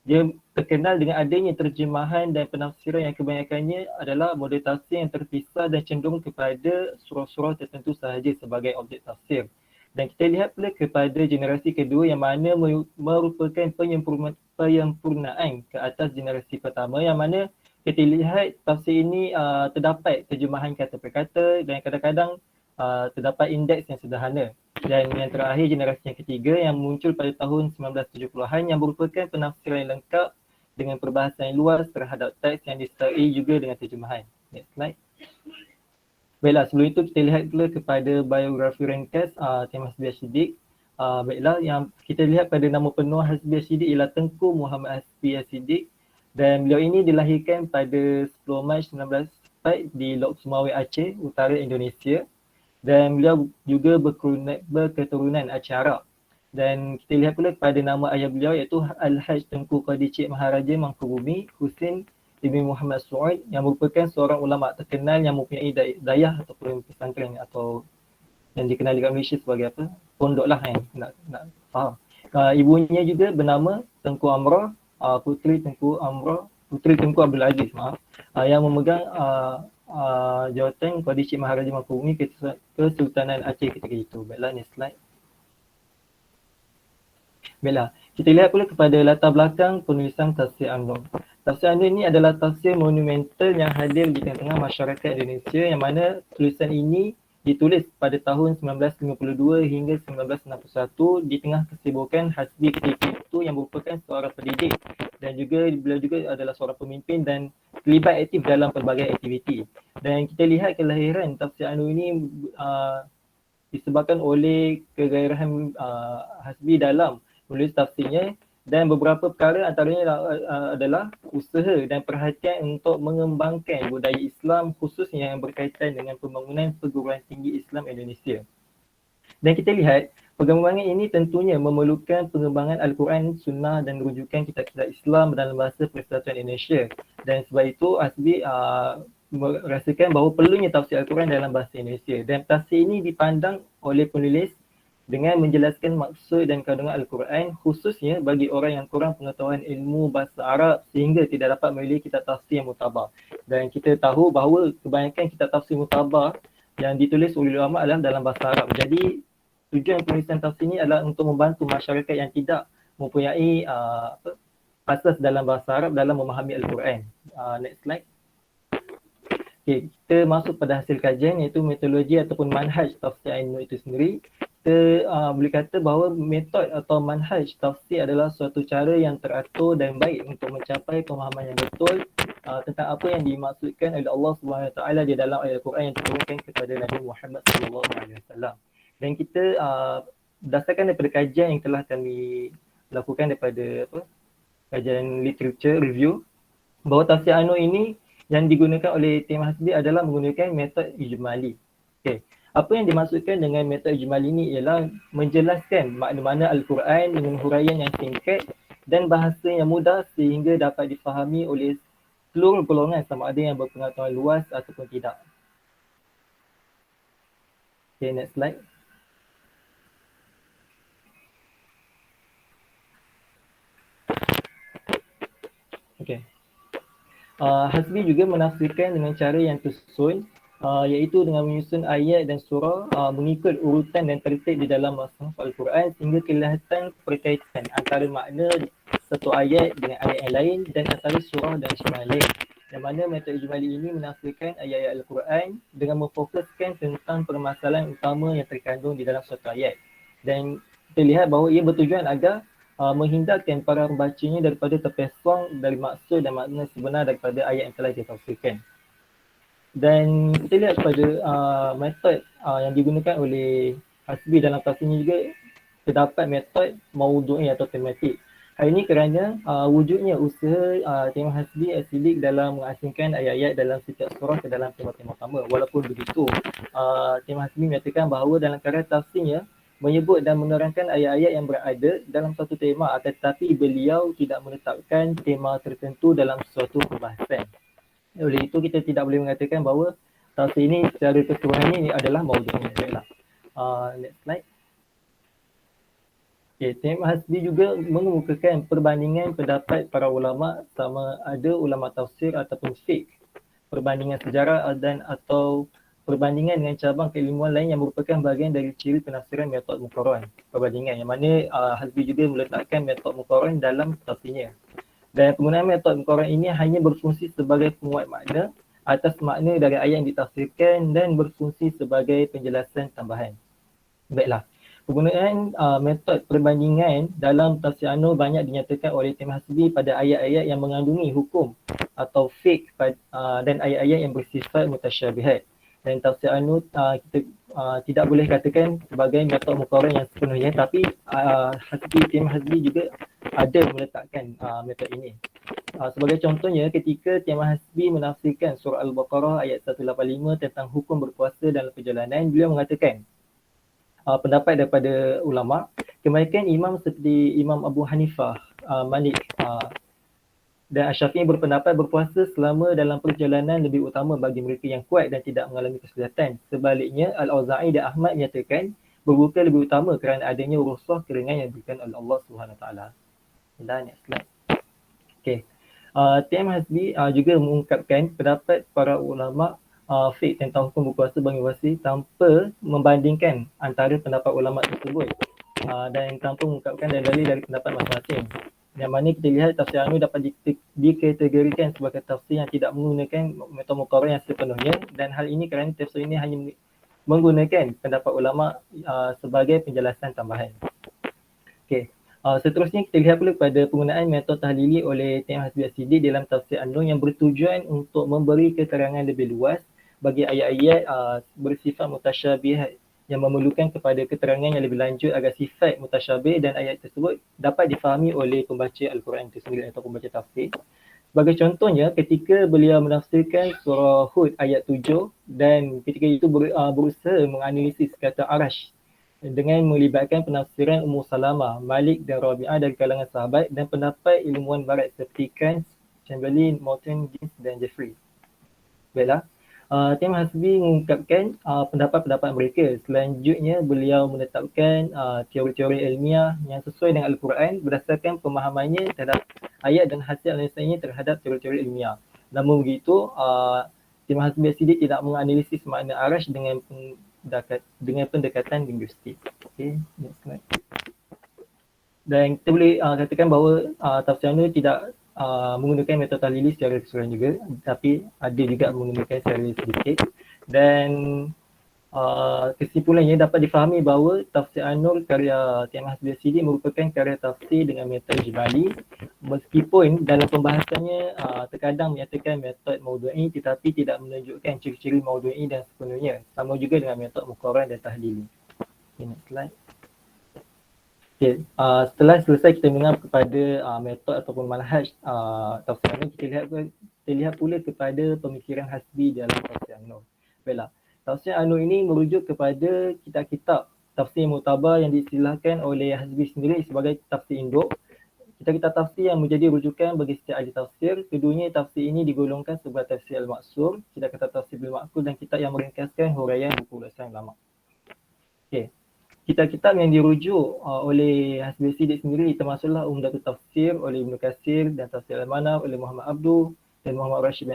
dia terkenal dengan adanya terjemahan dan penafsiran yang kebanyakannya adalah model tafsir yang terpisah dan cenderung kepada surah-surah tertentu sahaja sebagai objek tafsir. Dan kita lihat pula kepada generasi kedua yang mana merupakan penyempurnaan ke atas generasi pertama, yang mana kita lihat tafsir ini terdapat terjemahan kata per kata dan kadang-kadang terdapat indeks yang sederhana. Dan yang terakhir, generasi yang ketiga yang muncul pada tahun 1970-an yang merupakan penafsiran yang lengkap dengan perbahasan yang luas terhadap teks yang disertai juga dengan terjemahan. Next slide. Baiklah, sebelum itu kita lihat pula kepada biografi ringkas Tim Hasbi Ashidik. Baiklah, yang kita lihat pada nama penuh Hasbi Ashidik ialah Tengku Muhammad Hasbi Ashidik, dan beliau ini dilahirkan pada 10 Mac 1904 di Lok Sumawe, Aceh, utara Indonesia, dan beliau juga berketurunan Aceh Arab. Dan kita lihat pula pada nama ayah beliau iaitu Al-Haj Tengku Qadi Cik Maharaja Mangkubumi Husin Ibn Muhammad Su'ud yang merupakan seorang ulama terkenal yang mempunyai dayah ataupun pesantren atau yang dikenal di Malaysia sebagai apa? Pondok lah yang nak faham. Ibunya juga bernama Tengku Amrah, Putri Tengku Abdul Aziz, yang memegang jawatan Qadi Cik Maharaja Mangkubumi Kesultanan Aceh ketika itu. Baiklah, next slide. Baiklah, kita lihat pula kepada latar belakang penulisan Tafsir An-Nur. Tafsir An-Nur ini adalah tafsir monumental yang hadir di tengah-tengah masyarakat Indonesia, yang mana tulisan ini ditulis pada tahun 1952 hingga 1961 di tengah kesibukan Hasbi ketika itu yang merupakan seorang pendidik, dan juga beliau juga adalah seorang pemimpin dan terlibat aktif dalam pelbagai aktiviti. Dan kita lihat kelahiran Tafsir An-Nur ini disebabkan oleh kegairahan Hasbi dalam menulis tafsirnya, dan beberapa perkara antaranya adalah usaha dan perhatian untuk mengembangkan budaya Islam khususnya yang berkaitan dengan pembangunan perguruan tinggi Islam Indonesia. Dan kita lihat pengembangan ini tentunya memerlukan pengembangan Al-Quran, Sunnah dan rujukan kitab-kitab Islam dalam bahasa Persatuan Indonesia. Dan sebab itu Hasbi merasakan bahawa perlunya tafsir Al-Quran dalam bahasa Indonesia, dan tafsir ini dipandang oleh penulis dengan menjelaskan maksud dan kandungan Al-Quran khususnya bagi orang yang kurang pengetahuan ilmu bahasa Arab sehingga tidak dapat memilih kitab tafsir yang mutabar. Dan kita tahu bahawa kebanyakan kitab tafsir mutabar yang ditulis oleh ulama adalah dalam bahasa Arab. Jadi tujuan penulisan tafsir ini adalah untuk membantu masyarakat yang tidak mempunyai asas dalam bahasa Arab dalam memahami Al-Quran. Next slide. Okay, kita masuk pada hasil kajian iaitu metodologi ataupun manhaj tafsir An-Nur itu sendiri. Kita boleh kata bahawa metod atau manhaj tafsir adalah suatu cara yang teratur dan baik untuk mencapai pemahaman yang betul tentang apa yang dimaksudkan oleh Allah Subhanahu Wa Taala di dalam ayat Al-Quran yang diturunkan kepada Nabi Muhammad SAW. Dan kita berdasarkan daripada kajian yang telah kami lakukan daripada kajian literature review, bahawa tafsir An-Nur ini yang digunakan oleh Tim Hasbi adalah menggunakan metod ijmali. Okay. Apa yang dimaksudkan dengan metode ijmali ini ialah menjelaskan makna-makna Al-Quran dengan huraian yang singkat dan bahasa yang mudah sehingga dapat difahami oleh seluruh golongan sama ada yang berpengetahuan luas ataupun tidak. Okay, next slide. Okay. Hasbi juga menafsirkan dengan cara yang tersusun, iaitu dengan menyusun ayat dan surah mengikut urutan dan tertib di dalam mushaf Al-Quran sehingga kelihatan perkaitan antara makna satu ayat dengan ayat yang lain dan antara surah dan surah lain. Yang mana metode ijmali ini menafsirkan ayat-ayat Al-Quran dengan memfokuskan tentang permasalahan utama yang terkandung di dalam suatu ayat. Dan kita lihat bahawa ia bertujuan agar menghindarkan para pembacanya daripada terpesong dari maksud dan makna sebenar daripada ayat yang telah ditafsirkan. Dan kita lihat pada metod yang digunakan oleh Hasbi dalam tafsir ini juga terdapat metod maudu'i atau tematik. Hal ini kerana wujudnya usaha Tim Hasbi Ashidik dalam mengasingkan ayat-ayat dalam setiap surah ke dalam tema-tema utama. Walaupun begitu, Tim Hasbi menyatakan bahawa dalam karya tafsirnya menyebut dan menerangkan ayat-ayat yang berada dalam satu tema, tetapi beliau tidak menetapkan tema tertentu dalam suatu perbahasan. Oleh itu kita tidak boleh mengatakan bahawa tafsir ini secara keseluruhan ini adalah maudu'nya. Next slide. Okay, Tim Hasbi juga mengemukakan perbandingan pendapat para ulama sama ada ulama tafsir ataupun fiqh, perbandingan sejarah dan atau perbandingan dengan cabang keilmuan lain yang merupakan bahagian dari ciri penafsiran metod muqarran. Perbandingan yang mana Hasbi juga meletakkan metod muqarran dalam tafsirnya. Dan penggunaan metod muqarran ini hanya berfungsi sebagai penguat makna atas makna dari ayat yang ditafsirkan dan berfungsi sebagai penjelasan tambahan. Baiklah, penggunaan metod perbandingan dalam tafsir An-Nur banyak dinyatakan oleh Tim Hasbi pada ayat-ayat yang mengandungi hukum atau fiqh dan ayat-ayat yang bersifat mutasyabihat. Dan tafsir An-Nur kita tidak boleh katakan sebagai metod muqarrar yang sepenuhnya, tapi Tim Hasbi juga ada meletakkan metod ini. Sebagai contohnya, ketika Tim Hasbi menafsirkan surah Al-Baqarah ayat 185 tentang hukum berpuasa dalam perjalanan, beliau mengatakan pendapat daripada ulama, kebanyakan imam seperti Imam Abu Hanifah, Malik dan Asy-Syafi'i berpendapat berpuasa selama dalam perjalanan lebih utama bagi mereka yang kuat dan tidak mengalami kesulitan. Sebaliknya, Al-Auza'i dan Ahmad menyatakan berbuka lebih utama kerana adanya rukhsah keringan yang diberikan oleh Allah Subhanahu Taala. Dan next slide. Okey. Tim Hasbi juga mengungkapkan pendapat para ulama fiqh tentang hukum berpuasa bagi wasi tanpa membandingkan antara pendapat ulama tersebut dan tanpa mengungkapkan dalil dari pendapat masing-masing. Yang mana kita lihat tafsir An-Nur dapat dikategorikan sebagai tafsir yang tidak menggunakan metode muqarrar yang sepenuhnya, dan hal ini kerana tafsir ini hanya menggunakan pendapat ulama sebagai penjelasan tambahan. Okey. Seterusnya kita lihat pula pada penggunaan metode tahlili oleh Tim Hasbi As-Siddiq dalam tafsir An-Nur yang bertujuan untuk memberi keterangan lebih luas bagi ayat-ayat bersifat mutasyabihat yang memerlukan kepada keterangan yang lebih lanjut agar sifat mutasyabih dan ayat tersebut dapat difahami oleh pembaca Al-Quran itu sendiri atau pembaca tafsir. Sebagai contohnya, ketika beliau menafsirkan surah Hud ayat 7 dan ketika itu berusaha menganalisis kata arash dengan melibatkan penafsiran Ummu Salamah, Malik dan Rabi'ah dari kalangan sahabat dan pendapat ilmuwan barat seperti Kant, Chamberlain, Morton, Gibbs dan Jeffrey. Baiklah. Tim Hasbi mengungkapkan pendapat-pendapat mereka. Selanjutnya, beliau menetapkan teori-teori ilmiah yang sesuai dengan Al-Quran berdasarkan pemahamannya terhadap ayat dan hasil analisanya terhadap teori-teori ilmiah. Namun begitu, Tim Hasbi As-Siddiq tidak menganalisis makna arash dengan pendekatan linguistik. Okay, next slide. Dan kita boleh katakan bahawa tafsir An-Nur tidak menggunakan metode tahlili secara keseluruhan juga, tapi ada juga menggunakan secara sedikit. Dan kesimpulannya dapat difahami bahawa tafsir An-Nur karya Tim Hasbi As-Siddiq merupakan karya tafsir dengan metode jibali, meskipun dalam pembahasannya terkadang menyatakan metode maudu'i tetapi tidak menunjukkan ciri-ciri maudu'i dan sepenuhnya. Sama juga dengan metode muqarrar dan tahlili. Okay, next slide. Okay, setelah selesai kita mengenal kepada metod ataupun manhaj tafsir An-Nur, kita lihat pula kepada pemikiran Hasbi dalam tafsir An-Nur. Baiklah, tafsir An-Nur ini merujuk kepada kitab-kitab tafsir muktabar yang diistilahkan oleh Hasbi sendiri sebagai tafsir induk. Kitab-kitab tafsir yang menjadi rujukan bagi setiap ahli tafsir. Keduanya tafsir ini digolongkan sebagai tafsir Al-Maqsur, kitab-kitab tafsir Bil-Ma'qul dan kitab yang meringkaskan huraian buku ulasan ulama. Okay. Kitab-kitab yang dirujuk oleh Hasbi As-Siddiq sendiri termasuklah Umdatul Tafsir oleh Ibnu Katsir dan Tafsir Al-Manaf oleh Muhammad Abdu dan Muhammad Rashid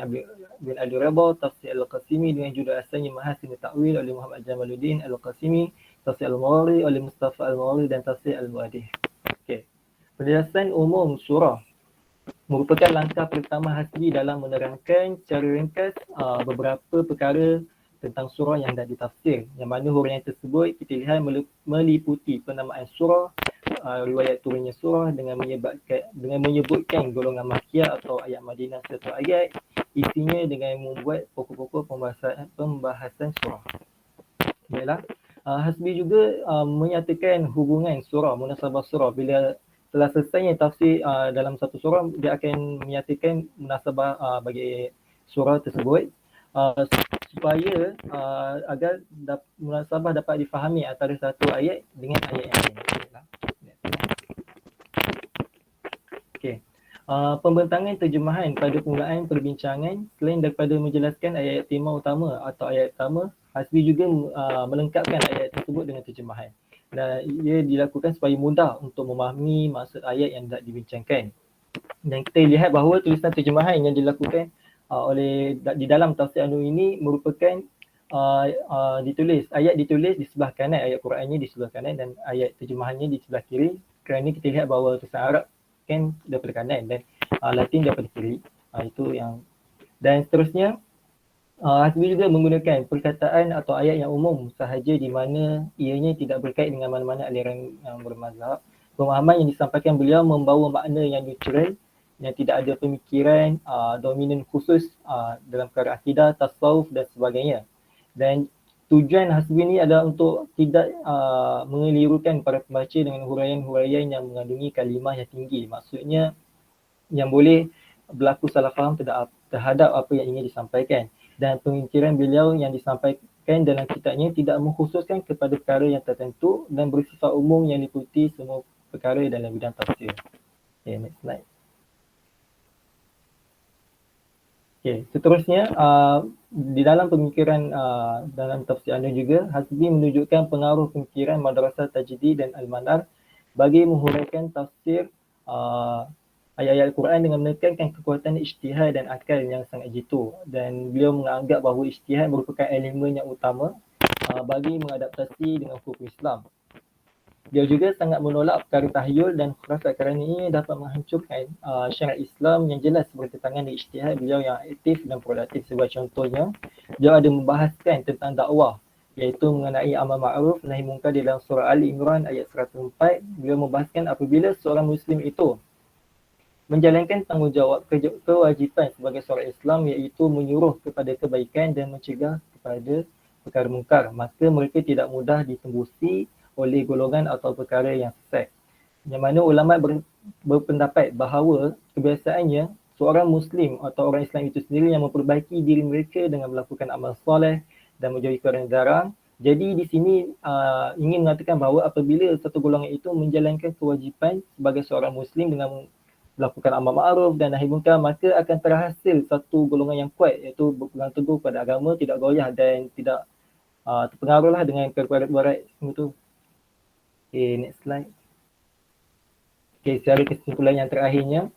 bin Ali Redha, Tafsir Al-Qasimi dengan judul asalnya Mahasin Ta'wil oleh Muhammad Jamaluddin Al-Qasimi, Tafsir Al-Mawardi oleh Mustafa Al-Mawardi dan Tafsir Al-Muadih. Okey. Penjelasan umum surah merupakan langkah pertama Hasbi dalam menerangkan secara ringkas beberapa perkara tentang surah yang dah ditafsir, yang mana huraian tersebut kita lihat meliputi penamaan surah, riwayat turunnya surah dengan menyebutkan golongan makkiyah atau ayat Madinah serta ayat, isinya dengan membuat pokok-pokok pembahasan surah. Baiklah, Hasbi juga menyatakan hubungan surah, munasabah surah. Bila setelah selesainya tafsir dalam satu surah, dia akan menyatakan munasabah bagi surah tersebut supaya agar munasabah dapat difahami antara satu ayat dengan ayat yang lain. Okey. Pembentangan terjemahan pada permulaan perbincangan, selain daripada menjelaskan ayat tema utama atau ayat utama, Hasbi juga melengkapkan ayat tersebut dengan terjemahan. Dan ia dilakukan supaya mudah untuk memahami maksud ayat yang hendak dibincangkan. Dan kita lihat bahawa tulisan terjemahan yang dilakukan di dalam tafsir An-Nur ini merupakan ayat ditulis di sebelah kanan, ayat Qurannya di sebelah kanan dan ayat terjemahannya di sebelah kiri, kerana kita lihat bahawa tulisan Arab kan daripada kanan dan Latin daripada kiri. Itu yang, dan seterusnya Hasbi juga menggunakan perkataan atau ayat yang umum sahaja di mana ianya tidak berkait dengan mana-mana aliran yang bermazhab. Pemahaman yang disampaikan beliau membawa makna yang neutral, yang tidak ada pemikiran dominan khusus dalam perkara akidah, tasawuf dan sebagainya. Dan tujuan Hasbi ini adalah untuk tidak mengelirukan para pembaca dengan huraian-huraian yang mengandungi kalimah yang tinggi. Maksudnya yang boleh berlaku salah faham terhadap apa yang ingin disampaikan. Dan pemikiran beliau yang disampaikan dalam kitabnya tidak mengkhususkan kepada perkara yang tertentu dan bersifat umum yang meliputi semua perkara dalam bidang tafsir. Okay, next slide. Okay, seterusnya di dalam pemikiran dalam tafsir anda juga, Hasbi menunjukkan pengaruh pemikiran Madrasah Tajdid dan Al-Manar bagi menghuraikan tafsir ayat-ayat Al-Quran dengan menekankan kekuatan ijtihad dan akal yang sangat jitu. Dan beliau menganggap bahawa ijtihad merupakan elemen yang utama bagi mengadaptasi dengan hukum Islam. Dia juga sangat menolak perkara tahyul dan khurafat kerana ini dapat menghancurkan syariat Islam yang jelas bertentangan dengan ijtihad beliau yang aktif dan produktif. Sebagai contohnya, dia ada membahaskan tentang dakwah iaitu mengenai amal ma'ruf nahi munkar di dalam surah Ali Imran ayat 104. Beliau membahaskan apabila seorang Muslim itu menjalankan tanggungjawab kewajipan sebagai seorang Islam iaitu menyuruh kepada kebaikan dan mencegah kepada perkara mungkar, maka mereka tidak mudah ditembusi oleh golongan atau perkara yang sesat. Yang mana ulama berpendapat bahawa kebiasaannya seorang Muslim atau orang Islam itu sendiri yang memperbaiki diri mereka dengan melakukan amal soleh dan menjauhi perkara yang zarang. Jadi di sini ingin mengatakan bahawa apabila satu golongan itu menjalankan kewajipan sebagai seorang Muslim dengan melakukan amal ma'ruf dan nahi munkar, maka akan terhasil satu golongan yang kuat iaitu berpegang teguh pada agama, tidak goyah dan tidak terpengaruhlah dengan perkara barat semua tu. Okay, next slide. Okay, secara kesimpulan yang terakhirnya,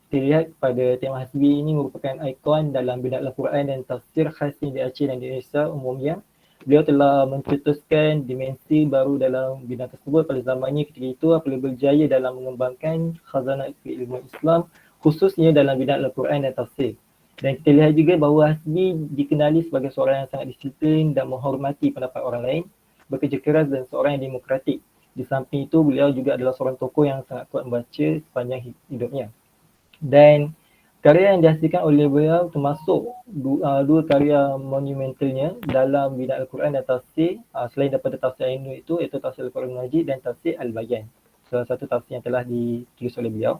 kita lihat pada tema Hasbi ini merupakan ikon dalam bidang Al-Quran dan tafsir khas di Aceh dan di Indonesia umumnya. Beliau telah mencetuskan dimensi baru dalam bidang tersebut pada zamannya ketika itu apabila berjaya dalam mengembangkan khazanah ilmu Islam khususnya dalam bidang Al-Quran dan tafsir. Dan kita lihat juga bahawa Hasbi dikenali sebagai seorang yang sangat disiplin dan menghormati pendapat orang lain, bekerja keras dan seorang yang demokratik. Di samping itu, beliau juga adalah seorang tokoh yang sangat kuat membaca sepanjang hidupnya. Dan karya yang dihasilkan oleh beliau termasuk dua karya monumentalnya dalam bidang Al-Quran dan tafsir selain daripada tafsir Ainu itu, iaitu tafsir Al-Quran Majid dan tafsir Al-Bayan. Salah satu tafsir yang telah ditulis oleh beliau.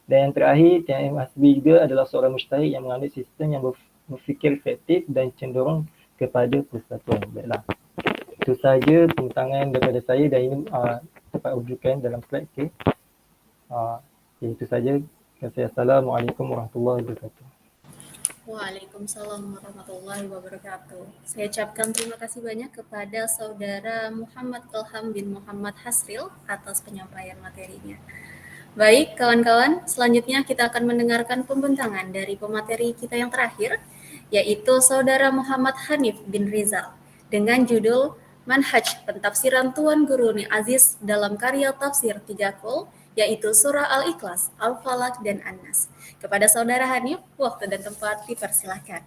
Dan yang terakhir, T.M. Hasbi juga adalah seorang mujtahid yang mengambil sistem yang berfikir efektif dan cenderung kepada persatuan. Baiklah. Itu sahaja pembentangan daripada saya dan ini dapat rujukan dalam slide. Okay. Itu sahaja. Assalamualaikum warahmatullahi wabarakatuh. Waalaikumsalam warahmatullahi wabarakatuh. Saya ucapkan terima kasih banyak kepada saudara Muhammad Ilham bin Muhammad Hasril atas penyampaian materinya. Baik kawan-kawan, selanjutnya kita akan mendengarkan pembentangan dari pemateri kita yang terakhir, yaitu saudara Muhammad Hanif bin Rizal dengan judul Manhaj Pentafsiran Tuan Guru Ni Aziz dalam karya tafsir 3 Qul, yaitu surah Al-Ikhlas, Al-Falaq dan An-Nas. Kepada saudara Hanif, waktu dan tempat dipersilakan.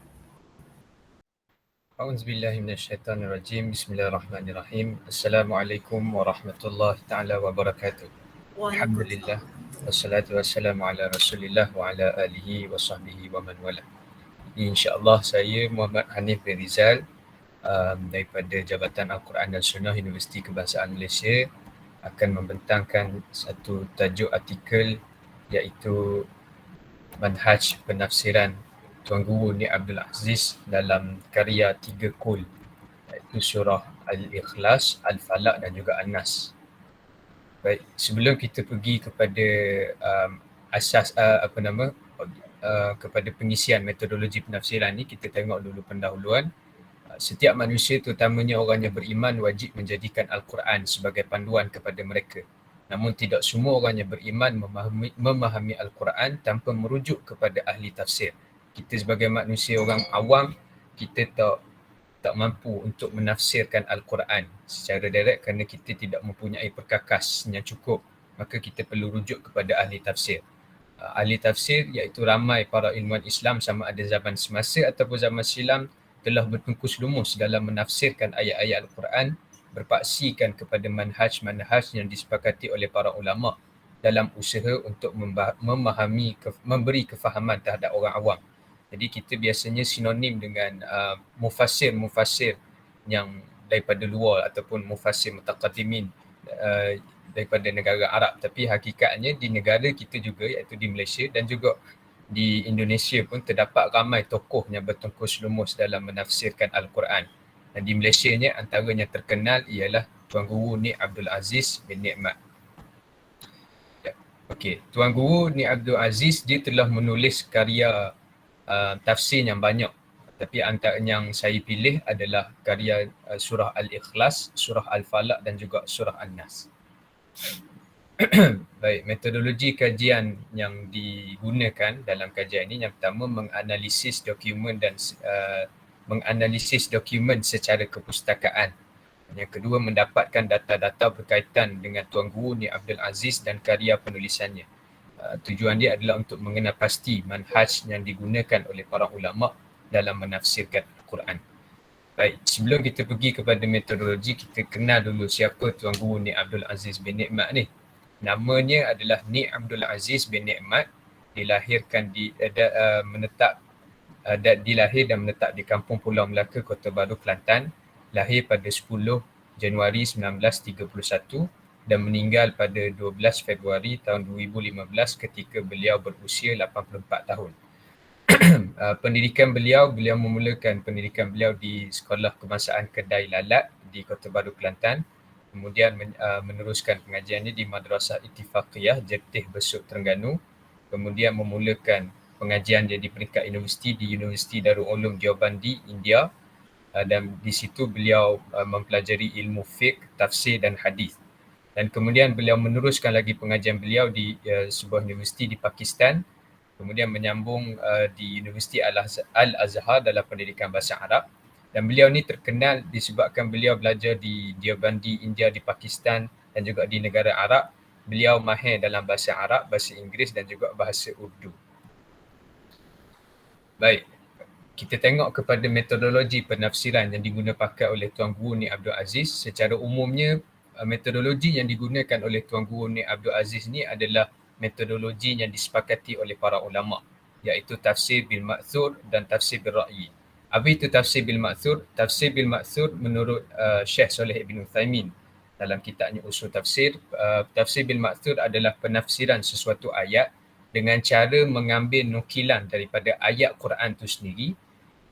A'udzubillahi minasyaitonirrajim. Bismillahirrahmanirrahim. Assalamualaikum warahmatullahi taala wabarakatuh. Alhamdulillah. Wassalatu wassalamu ala Rasulillah wa ala alihi wa sahbihi wa man wala. InsyaAllah saya Muhammad Hanif bin Rizal daripada Jabatan Al-Quran dan Sunnah Universiti Kebangsaan Malaysia akan membentangkan satu tajuk artikel iaitu Manhaj Penafsiran Tuan Guru Ni Abdul Aziz dalam karya 3 Qul iaitu surah Al-Ikhlas, Al-Falaq dan juga An-Nas. Baik, sebelum kita pergi kepada kepada pengisian metodologi penafsiran ni, kita tengok dulu pendahuluan. Setiap manusia, terutamanya orang yang beriman, wajib menjadikan Al-Quran sebagai panduan kepada mereka. Namun tidak semua orang yang beriman memahami Al-Quran tanpa merujuk kepada ahli tafsir. Kita sebagai manusia orang awam, kita tak mampu untuk menafsirkan Al-Quran secara direct kerana kita tidak mempunyai perkakas yang cukup. Maka kita perlu rujuk kepada ahli tafsir. Ahli tafsir iaitu ramai para ilmuwan Islam sama ada zaman semasa ataupun zaman silam telah bertungkus lumus dalam menafsirkan ayat-ayat Al-Quran, berpaksikan kepada manhaj-manhaj yang disepakati oleh para ulama dalam usaha untuk memberi kefahaman terhadap orang awam. Jadi kita biasanya sinonim dengan mufassir-mufassir yang daripada luar ataupun mufassir mutaqaddimin daripada negara Arab, tapi hakikatnya di negara kita juga, iaitu di Malaysia dan juga di Indonesia pun terdapat ramai tokoh yang bertungkus lumus dalam menafsirkan Al-Quran. Dan di Malaysia ni antara yang terkenal ialah Tuan Guru Nik Abdul Aziz bin Nikmat. Okey, Tuan Guru Nik Abdul Aziz dia telah menulis karya tafsir yang banyak. Tapi antara yang saya pilih adalah karya surah Al-Ikhlas, surah Al-Falaq dan juga surah An-Nas. Baik, metodologi kajian yang digunakan dalam kajian ini yang pertama menganalisis dokumen secara kepustakaan. Yang kedua mendapatkan data-data berkaitan dengan Tuan Guru Nik Abdul Aziz dan karya penulisannya. Tujuan dia adalah untuk mengenal pasti manhaj yang digunakan oleh para ulama dalam menafsirkan Al-Quran. Baik, sebelum kita pergi kepada metodologi, kita kenal dulu siapa Tuan Guru Nik Abdul Aziz bin Nikmat ni. Namanya adalah Nik Abdul Aziz bin Nikmat, dilahir dan menetap di Kampung Pulau Melaka, Kota Baru, Kelantan. Lahir pada 10 Januari 1931 dan meninggal pada 12 Februari tahun 2015 ketika beliau berusia 84 tahun. Pendidikan beliau memulakan pendidikan beliau di Sekolah Kebangsaan Kedai Lalat di Kota Baru, Kelantan. Kemudian meneruskan pengajiannya di Madrasah Ittifaqiyah Jetih Besut, Terengganu. Kemudian memulakan pengajian dia di peringkat universiti di Universiti Darul Ulum Deobandi, India. Dan di situ beliau mempelajari ilmu fiqh, tafsir dan hadis. Dan kemudian beliau meneruskan lagi pengajian beliau di sebuah universiti di Pakistan. Kemudian menyambung di Universiti Al-Azhar dalam pendidikan bahasa Arab. Dan beliau ni terkenal disebabkan beliau belajar di Deobandi, India, di Pakistan dan juga di negara Arab. Beliau mahir dalam bahasa Arab, bahasa Inggeris dan juga bahasa Urdu. Baik, kita tengok kepada metodologi penafsiran yang digunakan pakai oleh Tuan Guru Nik Abdul Aziz. Secara umumnya, metodologi yang digunakan oleh Tuan Guru Nik Abdul Aziz ni adalah metodologi yang disepakati oleh para ulama, iaitu tafsir bil ma'thur dan tafsir bil ra'yi. Apa itu tafsir bil ma'thur? Tafsir bil ma'thur menurut Syekh Saleh Ibn Uthaymin dalam kitabnya Usul Tafsir, tafsir bil ma'thur adalah penafsiran sesuatu ayat dengan cara mengambil nukilan daripada ayat Quran itu sendiri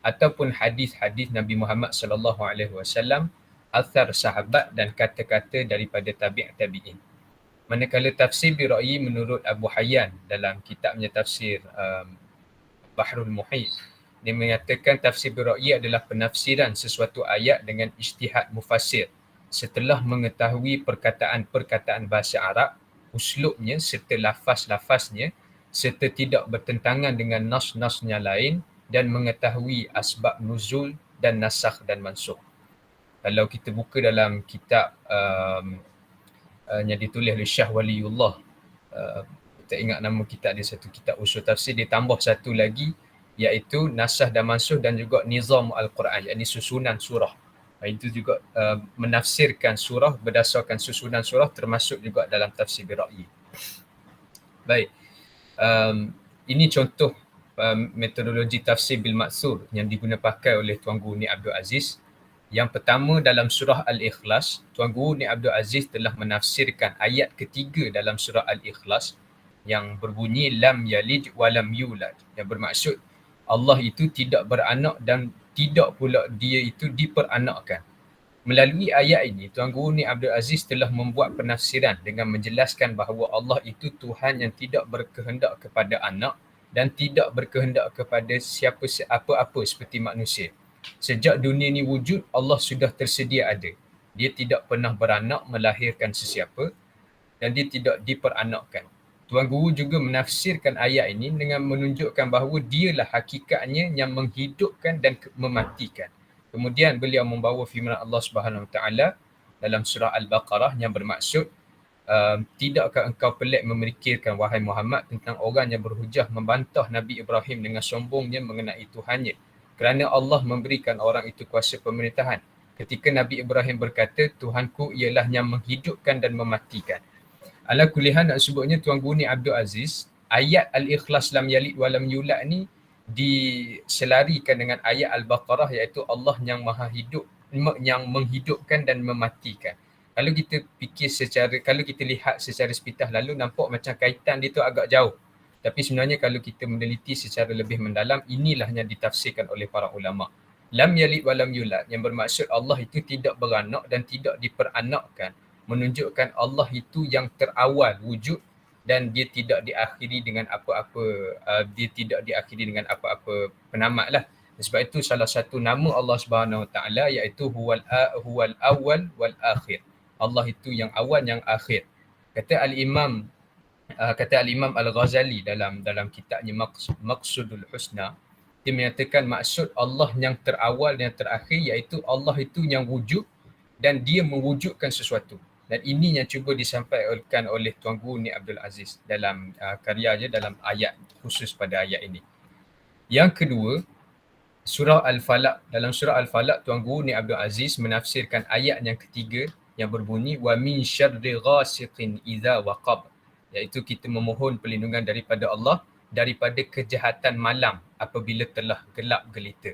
ataupun hadis-hadis Nabi Muhammad SAW, athar sahabat dan kata-kata daripada tabi'in. Manakala tafsir bil ra'yi menurut Abu Hayyan dalam kitabnya tafsir Bahrul Muhit, dia mengatakan tafsir bil ra'yi adalah penafsiran sesuatu ayat dengan ijtihad mufassir setelah mengetahui perkataan-perkataan bahasa Arab, uslubnya serta lafaz-lafaznya serta tidak bertentangan dengan nas-nasnya lain dan mengetahui asbab nuzul dan nasakh dan mansukh. Kalau kita buka dalam kitab yang ditulis oleh Syah Waliullah, kita ingat nama kitab dia, satu kitab Usul Tafsir, dia tambah satu lagi iaitu nasakh dan mansukh dan juga nizam Al-Quran, iaitu susunan surah. Itu juga menafsirkan surah berdasarkan susunan surah, termasuk juga dalam tafsir bil ra'yi. Baik, ini contoh metodologi tafsir bil ma'thur yang digunakan pakai oleh Tuan Guru Nik Abdul Aziz. Yang pertama dalam surah Al-Ikhlas, Tuan Guru Nik Abdul Aziz telah menafsirkan ayat ketiga dalam surah Al-Ikhlas yang berbunyi lam yalid wa lam yulad, yang bermaksud Allah itu tidak beranak dan tidak pula dia itu diperanakkan. Melalui ayat ini, Tuan Guru Nik Abdul Aziz telah membuat penafsiran dengan menjelaskan bahawa Allah itu Tuhan yang tidak berkehendak kepada anak dan tidak berkehendak kepada siapa apa-apa seperti manusia. Sejak dunia ini wujud, Allah sudah tersedia ada. Dia tidak pernah beranak melahirkan sesiapa dan dia tidak diperanakkan. Tuan Guru juga menafsirkan ayat ini dengan menunjukkan bahawa dialah hakikatnya yang menghidupkan dan mematikan. Kemudian beliau membawa firman Allah Subhanahu Wa Taala dalam surah Al-Baqarah yang bermaksud, tidakkah engkau pelik memikirkan wahai Muhammad tentang orang yang berhujah membantah Nabi Ibrahim dengan sombongnya mengenai Tuhannya, kerana Allah memberikan orang itu kuasa pemerintahan. Ketika Nabi Ibrahim berkata, Tuhanku ialah yang menghidupkan dan mematikan. Ala kulihan nak sebutnya Tuan Guru ni Abdul Aziz, ayat Al-Ikhlas lam yalid wa lam yulad ni diselarikan dengan ayat Al-Baqarah, iaitu Allah yang maha hidup, yang menghidupkan dan mematikan. Kalau kita kalau kita lihat secara sepintas lalu nampak macam kaitan dia tu agak jauh. Tapi sebenarnya kalau kita meneliti secara lebih mendalam, inilah yang ditafsirkan oleh para ulama. Lam yalid wa lam yulad, yang bermaksud Allah itu tidak beranak dan tidak diperanakkan, menunjukkan Allah itu yang terawal wujud dan dia tidak diakhiri dengan apa-apa penamat lah. Sebab itu salah satu nama Allah Subhanahu Wa Taala iaitu huwal awwal wal akhir. Allah itu yang awal yang akhir. Kata Al-Imam Al-Ghazali dalam kitabnya Maqsudul Husna, dia menyatakan maksud Allah yang terawal dan yang terakhir iaitu Allah itu yang wujud dan dia mewujudkan sesuatu. Dan ini yang cuba disampaikan oleh Tuan Guru Ni Abdul Aziz dalam karyanya dalam ayat khusus pada ayat ini. Yang kedua, surah Al-Falaq. Dalam surah Al-Falaq, Tuan Guru Ni Abdul Aziz menafsirkan ayat yang ketiga yang berbunyi wa min syarri ghasiqin idza waqab, iaitu kita memohon perlindungan daripada Allah daripada kejahatan malam apabila telah gelap gelita.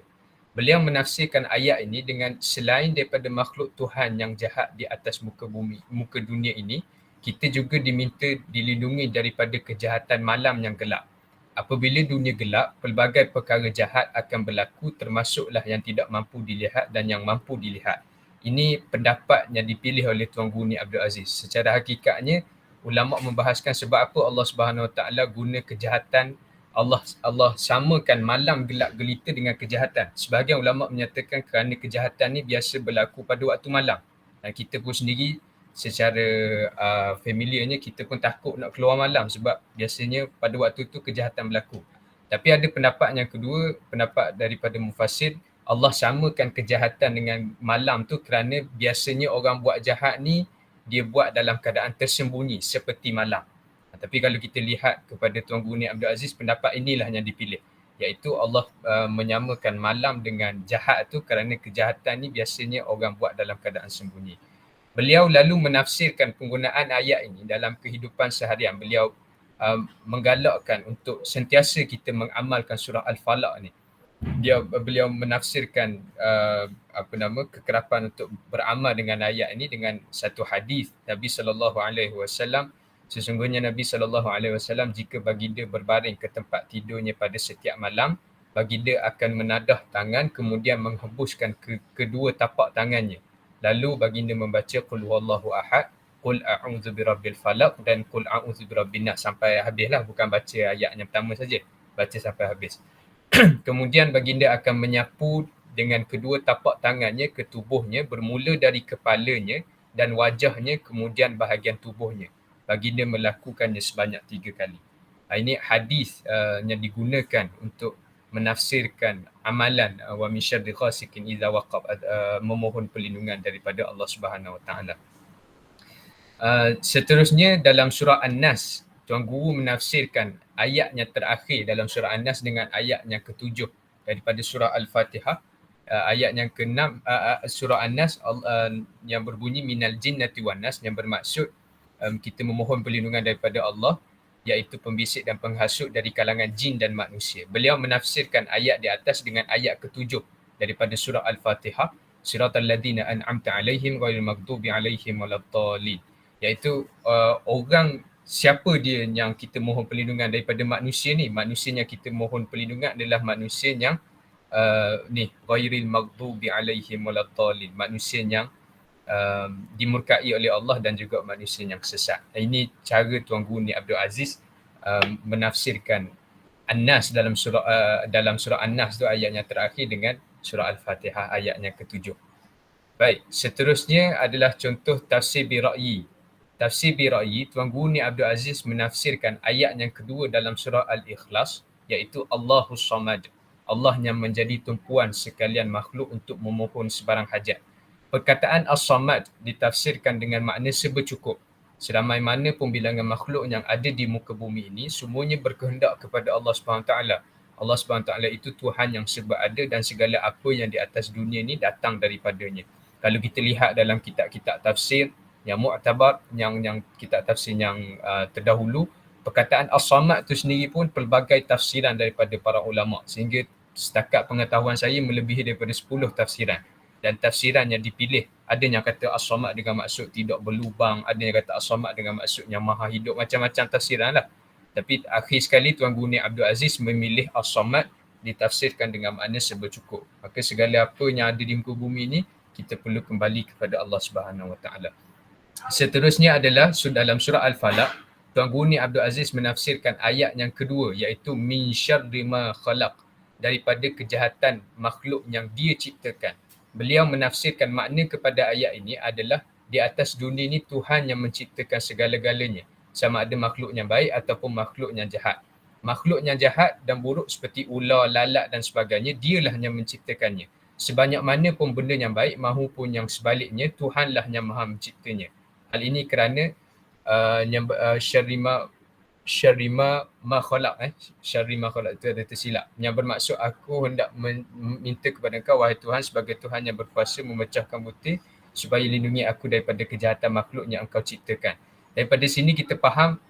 Beliau menafsirkan ayat ini dengan selain daripada makhluk Tuhan yang jahat di atas muka dunia ini, kita juga diminta dilindungi daripada kejahatan malam yang gelap. Apabila dunia gelap, pelbagai perkara jahat akan berlaku, termasuklah yang tidak mampu dilihat dan yang mampu dilihat. Ini pendapat yang dipilih oleh Tuan Guru Ni Abdul Aziz. Secara hakikatnya, ulama membahaskan sebab apa Allah Subhanahu Wa Taala guna kejahatan, Allah samakan malam gelap gelita dengan kejahatan. Sebahagian ulama menyatakan kerana kejahatan ni biasa berlaku pada waktu malam. Dan kita pun sendiri secara familiarnya kita pun takut nak keluar malam sebab biasanya pada waktu tu kejahatan berlaku. Tapi ada pendapat yang kedua, pendapat daripada mufassir, Allah samakan kejahatan dengan malam tu kerana biasanya orang buat jahat ni dia buat dalam keadaan tersembunyi seperti malam. Tapi kalau kita lihat kepada Tuan Guru Ni Abdul Aziz, pendapat inilah yang dipilih, iaitu Allah menyamakan malam dengan jahat tu kerana kejahatan ni biasanya orang buat dalam keadaan sembunyi. Beliau lalu menafsirkan penggunaan ayat ini dalam kehidupan seharian. Beliau menggalakkan untuk sentiasa kita mengamalkan surah Al-Falaq ni. Beliau menafsirkan kekerapan untuk beramal dengan ayat ini dengan satu hadis Nabi SAW. Sesungguhnya Nabi SAW jika baginda berbaring ke tempat tidurnya pada setiap malam, baginda akan menadah tangan kemudian menghembuskan kedua tapak tangannya. Lalu baginda membaca Qul huwallahu ahad, Qul a'udzu birabbil falaq dan Qul a'udzu birabbin nas sampai habislah, bukan baca ayat yang pertama saja, baca sampai habis. Kemudian baginda akan menyapu dengan kedua tapak tangannya ke tubuhnya, bermula dari kepalanya dan wajahnya kemudian bahagian tubuhnya. Baginda melakukannya sebanyak 3 kali. Ini hadis yang digunakan untuk menafsirkan amalan wa min syarri ghasiqin idza waqab, memohon perlindungan daripada Allah Subhanahu Wa Taala. Seterusnya dalam surah An-Nas, Tuan Guru menafsirkan ayat yang terakhir dalam surah An-Nas dengan ayat yang ke-7 daripada surah Al-Fatihah. Ayat yang ke-6 surah An-Nas yang berbunyi minal jinnati wan nas, yang bermaksud kita memohon perlindungan daripada Allah, iaitu pembisik dan penghasut dari kalangan jin dan manusia. Beliau menafsirkan ayat di atas dengan ayat ke-7 daripada surah Al-Fatihah, siratal ladzina an'amta alaihim ghairil maghdubi alaihim waladdallin, iaitu orang siapa dia yang kita mohon perlindungan daripada manusia ni. Manusia yang kita mohon perlindungan adalah manusia yang ghairil maghdubi alaihim waladdallin, manusia yang dimurkai oleh Allah dan juga manusia yang sesat. Ini cara Tuan Guru Ni Abdul Aziz menafsirkan An-Nas dalam surah An-Nas tu ayat yang terakhir dengan surah Al-Fatihah ayat yang ke-7. Baik, seterusnya adalah contoh tafsir bi ra'yi. Tafsir bi ra'yi, Tuan Guru Ni Abdul Aziz menafsirkan ayat yang kedua dalam surah Al-Ikhlas, iaitu Allahus Samad, Allah yang menjadi tumpuan sekalian makhluk untuk memohon sebarang hajat. Perkataan As-Samad ditafsirkan dengan makna sebercukup. Seramai mana pun bilangan makhluk yang ada di muka bumi ini, semuanya berkehendak kepada Allah SWT. Allah SWT itu Tuhan yang serba ada dan segala apa yang di atas dunia ni datang daripadanya. Kalau kita lihat dalam kitab-kitab tafsir yang mu'tabar, yang kitab tafsir yang terdahulu, perkataan As-Samad tu sendiri pun pelbagai tafsiran daripada para ulama, sehingga setakat pengetahuan saya melebihi daripada 10 tafsiran. Dan tafsiran yang dipilih, ada yang kata As-Samad dengan maksud tidak berlubang, ada yang kata As-Samad dengan maksud yang maha hidup, macam-macam tafsiran lah. Tapi akhir sekali Tuan Guru Abdul Aziz memilih As-Samad ditafsirkan dengan makna serba cukup. Maka segala apa yang ada di muka bumi ni, kita perlu kembali kepada Allah Subhanahu Wa Taala. Seterusnya adalah dalam surah Al-Falaq, Tuan Guru Abdul Aziz menafsirkan ayat yang kedua, iaitu min syarri ma khalaq, daripada kejahatan makhluk yang dia ciptakan. Beliau menafsirkan makna kepada ayat ini adalah di atas dunia ni Tuhan yang menciptakan segala-galanya, sama ada makhluk yang baik ataupun makhluk yang jahat. Makhluk yang jahat dan buruk seperti ular, lalat dan sebagainya, dialah yang menciptakannya. Sebanyak mana pun benda yang baik maupun yang sebaliknya, Tuhanlah yang maha menciptanya. Hal ini kerana syarima ma khalaq, syarima khalaq itu ada tersilap, yang bermaksud aku hendak meminta kepada engkau wahai Tuhan sebagai Tuhan yang berkuasa memecahkan butir supaya lindungi aku daripada kejahatan makhluk yang engkau ciptakan. Daripada sini kita faham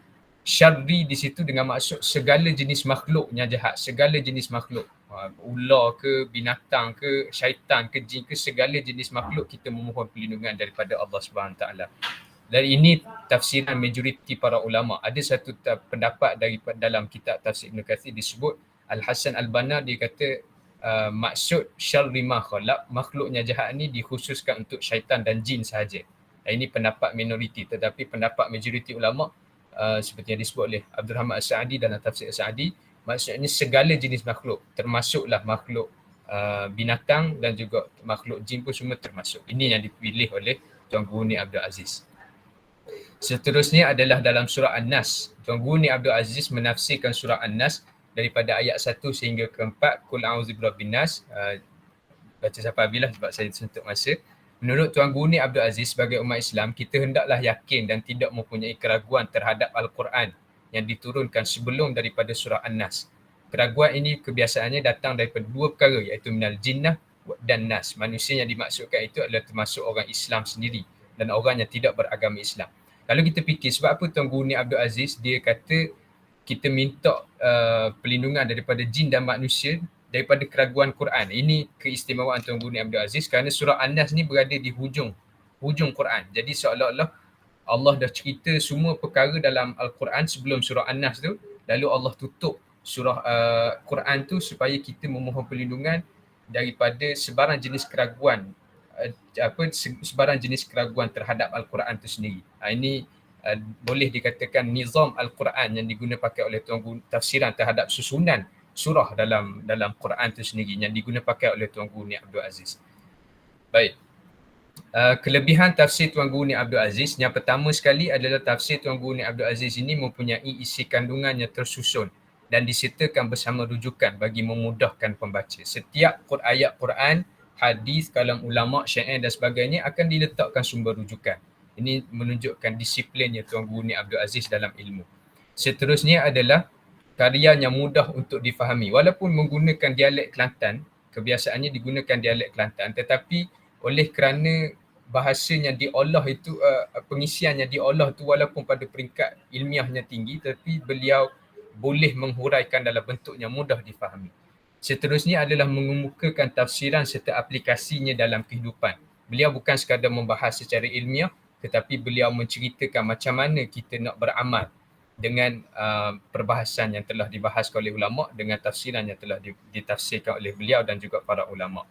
syarri di situ dengan maksud segala jenis makhluk yang jahat, segala jenis makhluk, ular ke, binatang ke, syaitan ke, jin ke, segala jenis makhluk kita memohon perlindungan daripada Allah Subhanahu Taala. Dan ini tafsiran majoriti para ulama. Ada satu pendapat dalam kitab tafsir Ibn Kathir disebut Al-Hasan Al-Banna, dia kata maksud syarri ma khalaq, makhluknya jahat ni dikhususkan untuk syaitan dan jin sahaja. Ini pendapat minoriti, tetapi pendapat majoriti ulama seperti yang disebut oleh Abdul Rahman As-Sa'di dalam tafsir As-Sa'di, maksudnya segala jenis makhluk, termasuklah makhluk binatang dan juga makhluk jin pun semua termasuk. Ini yang dipilih oleh Tuan Guru Abdul Aziz. Seterusnya adalah dalam surah An-Nas. Tuan Guru Abdul Aziz menafsirkan surah An-Nas daripada ayat 1 sehingga ke 4. Qul a'udzu birabbin nas. Baca sampai habislah sebab saya sentuh masa. Menurut Tuan Guru Abdul Aziz, sebagai umat Islam, kita hendaklah yakin dan tidak mempunyai keraguan terhadap Al-Quran yang diturunkan sebelum daripada surah An-Nas. Keraguan ini kebiasaannya datang daripada dua perkara, iaitu minal jinnah dan nas. Manusia yang dimaksudkan itu adalah termasuk orang Islam sendiri dan orang yang tidak beragama Islam. Kalau kita fikir sebab apa Tuan Guru Abdul Aziz dia kata kita minta perlindungan daripada jin dan manusia daripada keraguan Quran. Ini keistimewaan Tuan Guru Abdul Aziz kerana surah An-Nas ni berada di hujung Quran. Jadi seolah-olah Allah dah cerita semua perkara dalam Al-Quran sebelum surah An-Nas tu, lalu Allah tutup surah Quran tu supaya kita memohon perlindungan daripada sebarang jenis keraguan sebarang jenis keraguan terhadap Al-Quran itu sendiri. Ini boleh dikatakan nizam Al-Quran yang diguna pakai oleh Tuan Guru, tafsiran terhadap susunan surah dalam Quran itu sendiri yang diguna pakai oleh Tuan Guru Abdul Aziz. Baik. Kelebihan tafsir Tuan Guru Abdul Aziz, yang pertama sekali adalah tafsir Tuan Guru Abdul Aziz ini mempunyai isi kandungan yang tersusun dan disertakan bersama rujukan bagi memudahkan pembaca. Setiap ayat Quran, hadis, kalam ulama, syair dan sebagainya akan diletakkan sumber rujukan. Ini menunjukkan disiplinnya Tuan Guru Abdul Aziz dalam ilmu. Seterusnya adalah karya yang mudah untuk difahami. Walaupun menggunakan dialek Kelantan, kebiasaannya digunakan dialek Kelantan, tetapi oleh kerana bahasanya diolah itu, pengisiannya diolah itu walaupun pada peringkat ilmiahnya tinggi, tapi beliau boleh menghuraikan dalam bentuk yang mudah difahami. Seterusnya adalah mengemukakan tafsiran serta aplikasinya dalam kehidupan. Beliau bukan sekadar membahas secara ilmiah, tetapi beliau menceritakan macam mana kita nak beramal dengan perbahasan yang telah dibahas oleh ulama, dengan tafsiran yang telah ditafsirkan oleh beliau dan juga para ulama.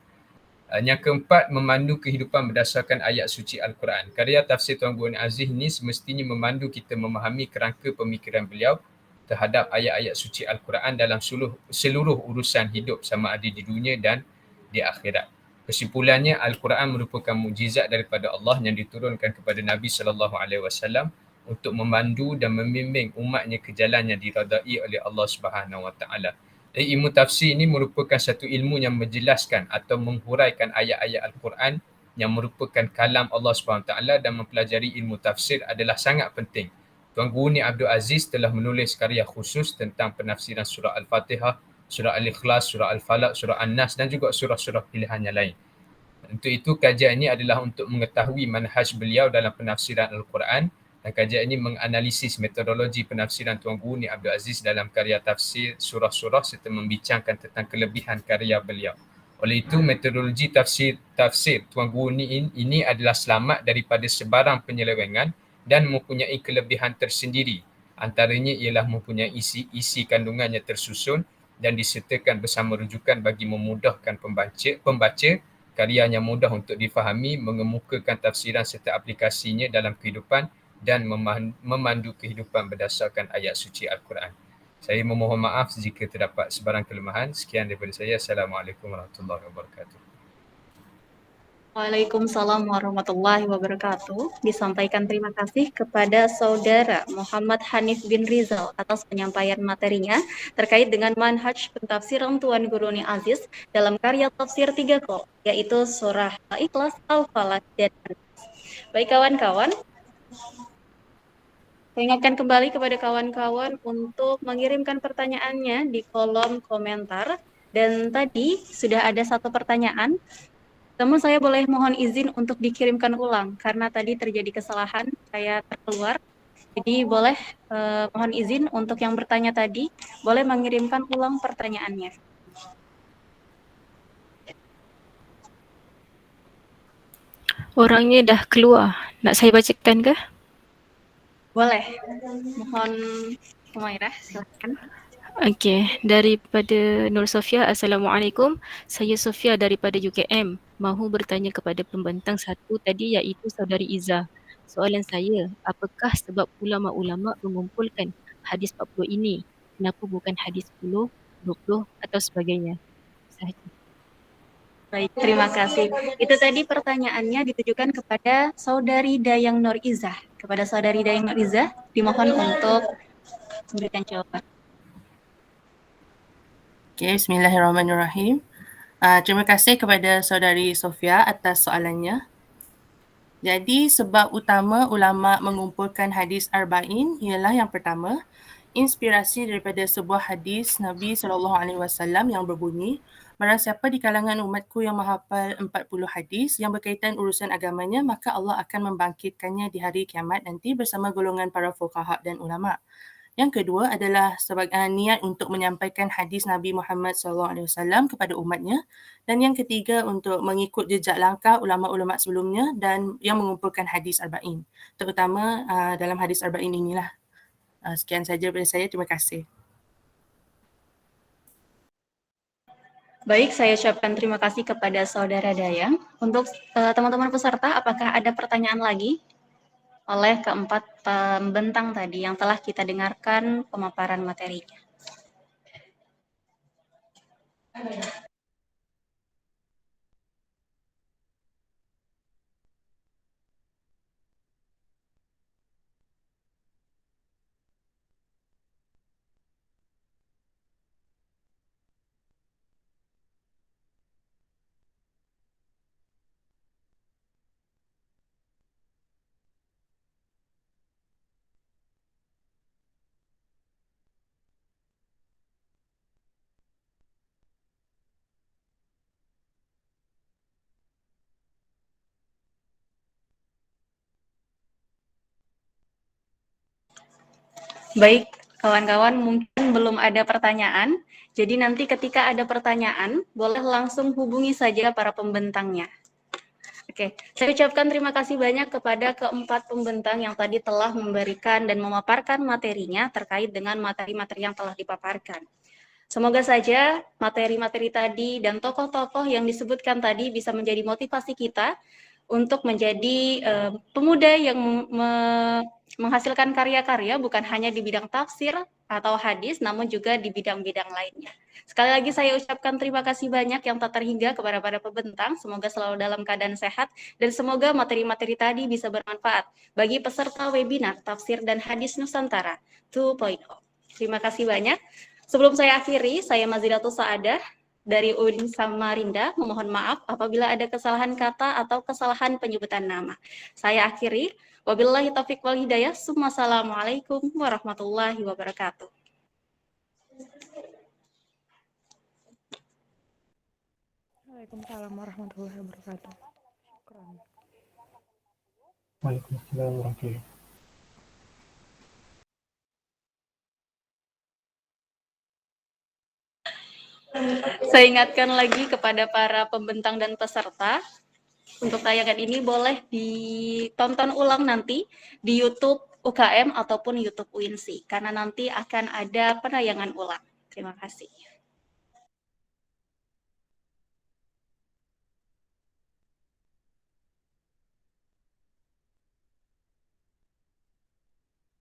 Yang keempat, memandu kehidupan berdasarkan ayat suci Al-Quran. Karya tafsir Tuan Guru Aziz ini semestinya memandu kita memahami kerangka pemikiran beliau terhadap ayat-ayat suci Al-Quran dalam seluruh urusan hidup sama ada di dunia dan di akhirat. Kesimpulannya, Al-Quran merupakan mukjizat daripada Allah yang diturunkan kepada Nabi SAW untuk memandu dan membimbing umatnya ke jalan yang diredai oleh Allah Subhanahu Wa Taala. Ilmu tafsir ini merupakan satu ilmu yang menjelaskan atau menghuraikan ayat-ayat Al-Quran yang merupakan kalam Allah Subhanahu Wa Taala, dan mempelajari ilmu tafsir adalah sangat penting. Tuan Guru Abdul Aziz telah menulis karya khusus tentang penafsiran surah Al-Fatihah, surah Al-Ikhlas, surah Al-Falaq, surah An-Nas dan juga surah-surah pilihan yang lain. Untuk itu kajian ini adalah untuk mengetahui manhaj beliau dalam penafsiran Al-Quran, dan kajian ini menganalisis metodologi penafsiran Tuan Guru Ni Abdul Aziz dalam karya tafsir surah-surah serta membincangkan tentang kelebihan karya beliau. Oleh itu metodologi tafsir Tuan Guru Ni ini adalah selamat daripada sebarang penyelewengan dan mempunyai kelebihan tersendiri. Antaranya ialah mempunyai isi kandungannya tersusun dan disertakan bersama rujukan bagi memudahkan pembaca karyanya mudah untuk difahami, mengemukakan tafsiran serta aplikasinya dalam kehidupan dan memandu kehidupan berdasarkan ayat suci Al-Quran. Saya memohon maaf jika terdapat sebarang kelemahan. Sekian daripada saya. Assalamualaikum warahmatullahi wabarakatuh. Waalaikumsalam warahmatullahi wabarakatuh. Disampaikan terima kasih kepada Saudara Muhammad Hanif bin Rizal atas penyampaian materinya terkait dengan manhaj pentafsiran Tuan Guru Ni Aziz dalam karya tafsir 3 qol, yaitu surah Al-Ikhlas, Al-Falaq, dan An-Nas. Baik kawan-kawan, saya ingatkan kembali kepada kawan-kawan untuk mengirimkan pertanyaannya di kolom komentar. Dan tadi sudah ada satu pertanyaan, namun saya boleh mohon izin untuk dikirimkan ulang karena tadi terjadi kesalahan, saya terkeluar. Jadi boleh mohon izin untuk yang bertanya tadi, boleh mengirimkan ulang pertanyaannya. Orangnya dah keluar. Nak saya bacakan ke? Boleh. Mohon Humairah, silakan. Okey, daripada Nur Sofia, Assalamualaikum. Saya Sofia daripada UKM. Mahu bertanya kepada pembentang satu tadi iaitu Saudari Izzah. Soalan saya, apakah sebab ulama-ulama mengumpulkan hadis 40 ini? Kenapa bukan hadis 10, 20 atau sebagainya? Sahaja. Baik, terima kasih. Itu tadi pertanyaannya ditujukan kepada Saudari Dayang Nur Izzah. Kepada Saudari Dayang Nur Izzah, dimohon untuk memberikan jawaban. Okay, bismillahirrahmanirrahim. Terima kasih kepada Saudari Sofia atas soalannya. Jadi sebab utama ulama mengumpulkan hadis arba'in ialah yang pertama, inspirasi daripada sebuah hadis Nabi SAW yang berbunyi, barang siapa di kalangan umatku yang menghafal 40 hadis yang berkaitan urusan agamanya, maka Allah akan membangkitkannya di hari kiamat nanti bersama golongan para fuqaha dan ulama. Yang kedua adalah sebagai niat untuk menyampaikan hadis Nabi Muhammad SAW kepada umatnya. Dan yang ketiga untuk mengikut jejak langkah ulama-ulama sebelumnya dan yang mengumpulkan hadis arba'in. Terutama dalam hadis arba'in inilah. Sekian saja daripada saya. Terima kasih. Baik, saya ucapkan terima kasih kepada Saudara Dayang. Untuk teman-teman peserta, apakah ada pertanyaan lagi oleh keempat pembentang tadi yang telah kita dengarkan pemaparan materinya? Baik, kawan-kawan, mungkin belum ada pertanyaan. Jadi nanti ketika ada pertanyaan, boleh langsung hubungi saja para pembentangnya. Oke, saya ucapkan terima kasih banyak kepada keempat pembentang yang tadi telah memberikan dan memaparkan materinya terkait dengan materi-materi yang telah dipaparkan. Semoga saja materi-materi tadi dan tokoh-tokoh yang disebutkan tadi bisa menjadi motivasi kita untuk menjadi pemuda yang menghasilkan karya-karya bukan hanya di bidang tafsir atau hadis, namun juga di bidang-bidang lainnya. Sekali lagi saya ucapkan terima kasih banyak yang tak terhingga kepada para pembentang. Semoga selalu dalam keadaan sehat dan semoga materi-materi tadi bisa bermanfaat bagi peserta webinar Tafsir dan Hadis Nusantara 2.0. Terima kasih banyak. Sebelum saya akhiri, saya Mazidatul Saadah dari UIN Samarinda memohon maaf apabila ada kesalahan kata atau kesalahan penyebutan nama. Saya akhiri. Wabillahi taufiq wal hidayah. Assalamualaikum warahmatullahi wabarakatuh. Waalaikumsalam warahmatullahi wabarakatuh. Syukran. Waalaikumsalam warahmatullahi wabarakatuh. Saya ingatkan lagi kepada para pembentang dan peserta, untuk tayangan ini boleh ditonton ulang nanti di YouTube UKM ataupun YouTube UINSI, karena nanti akan ada penayangan ulang. Terima kasih.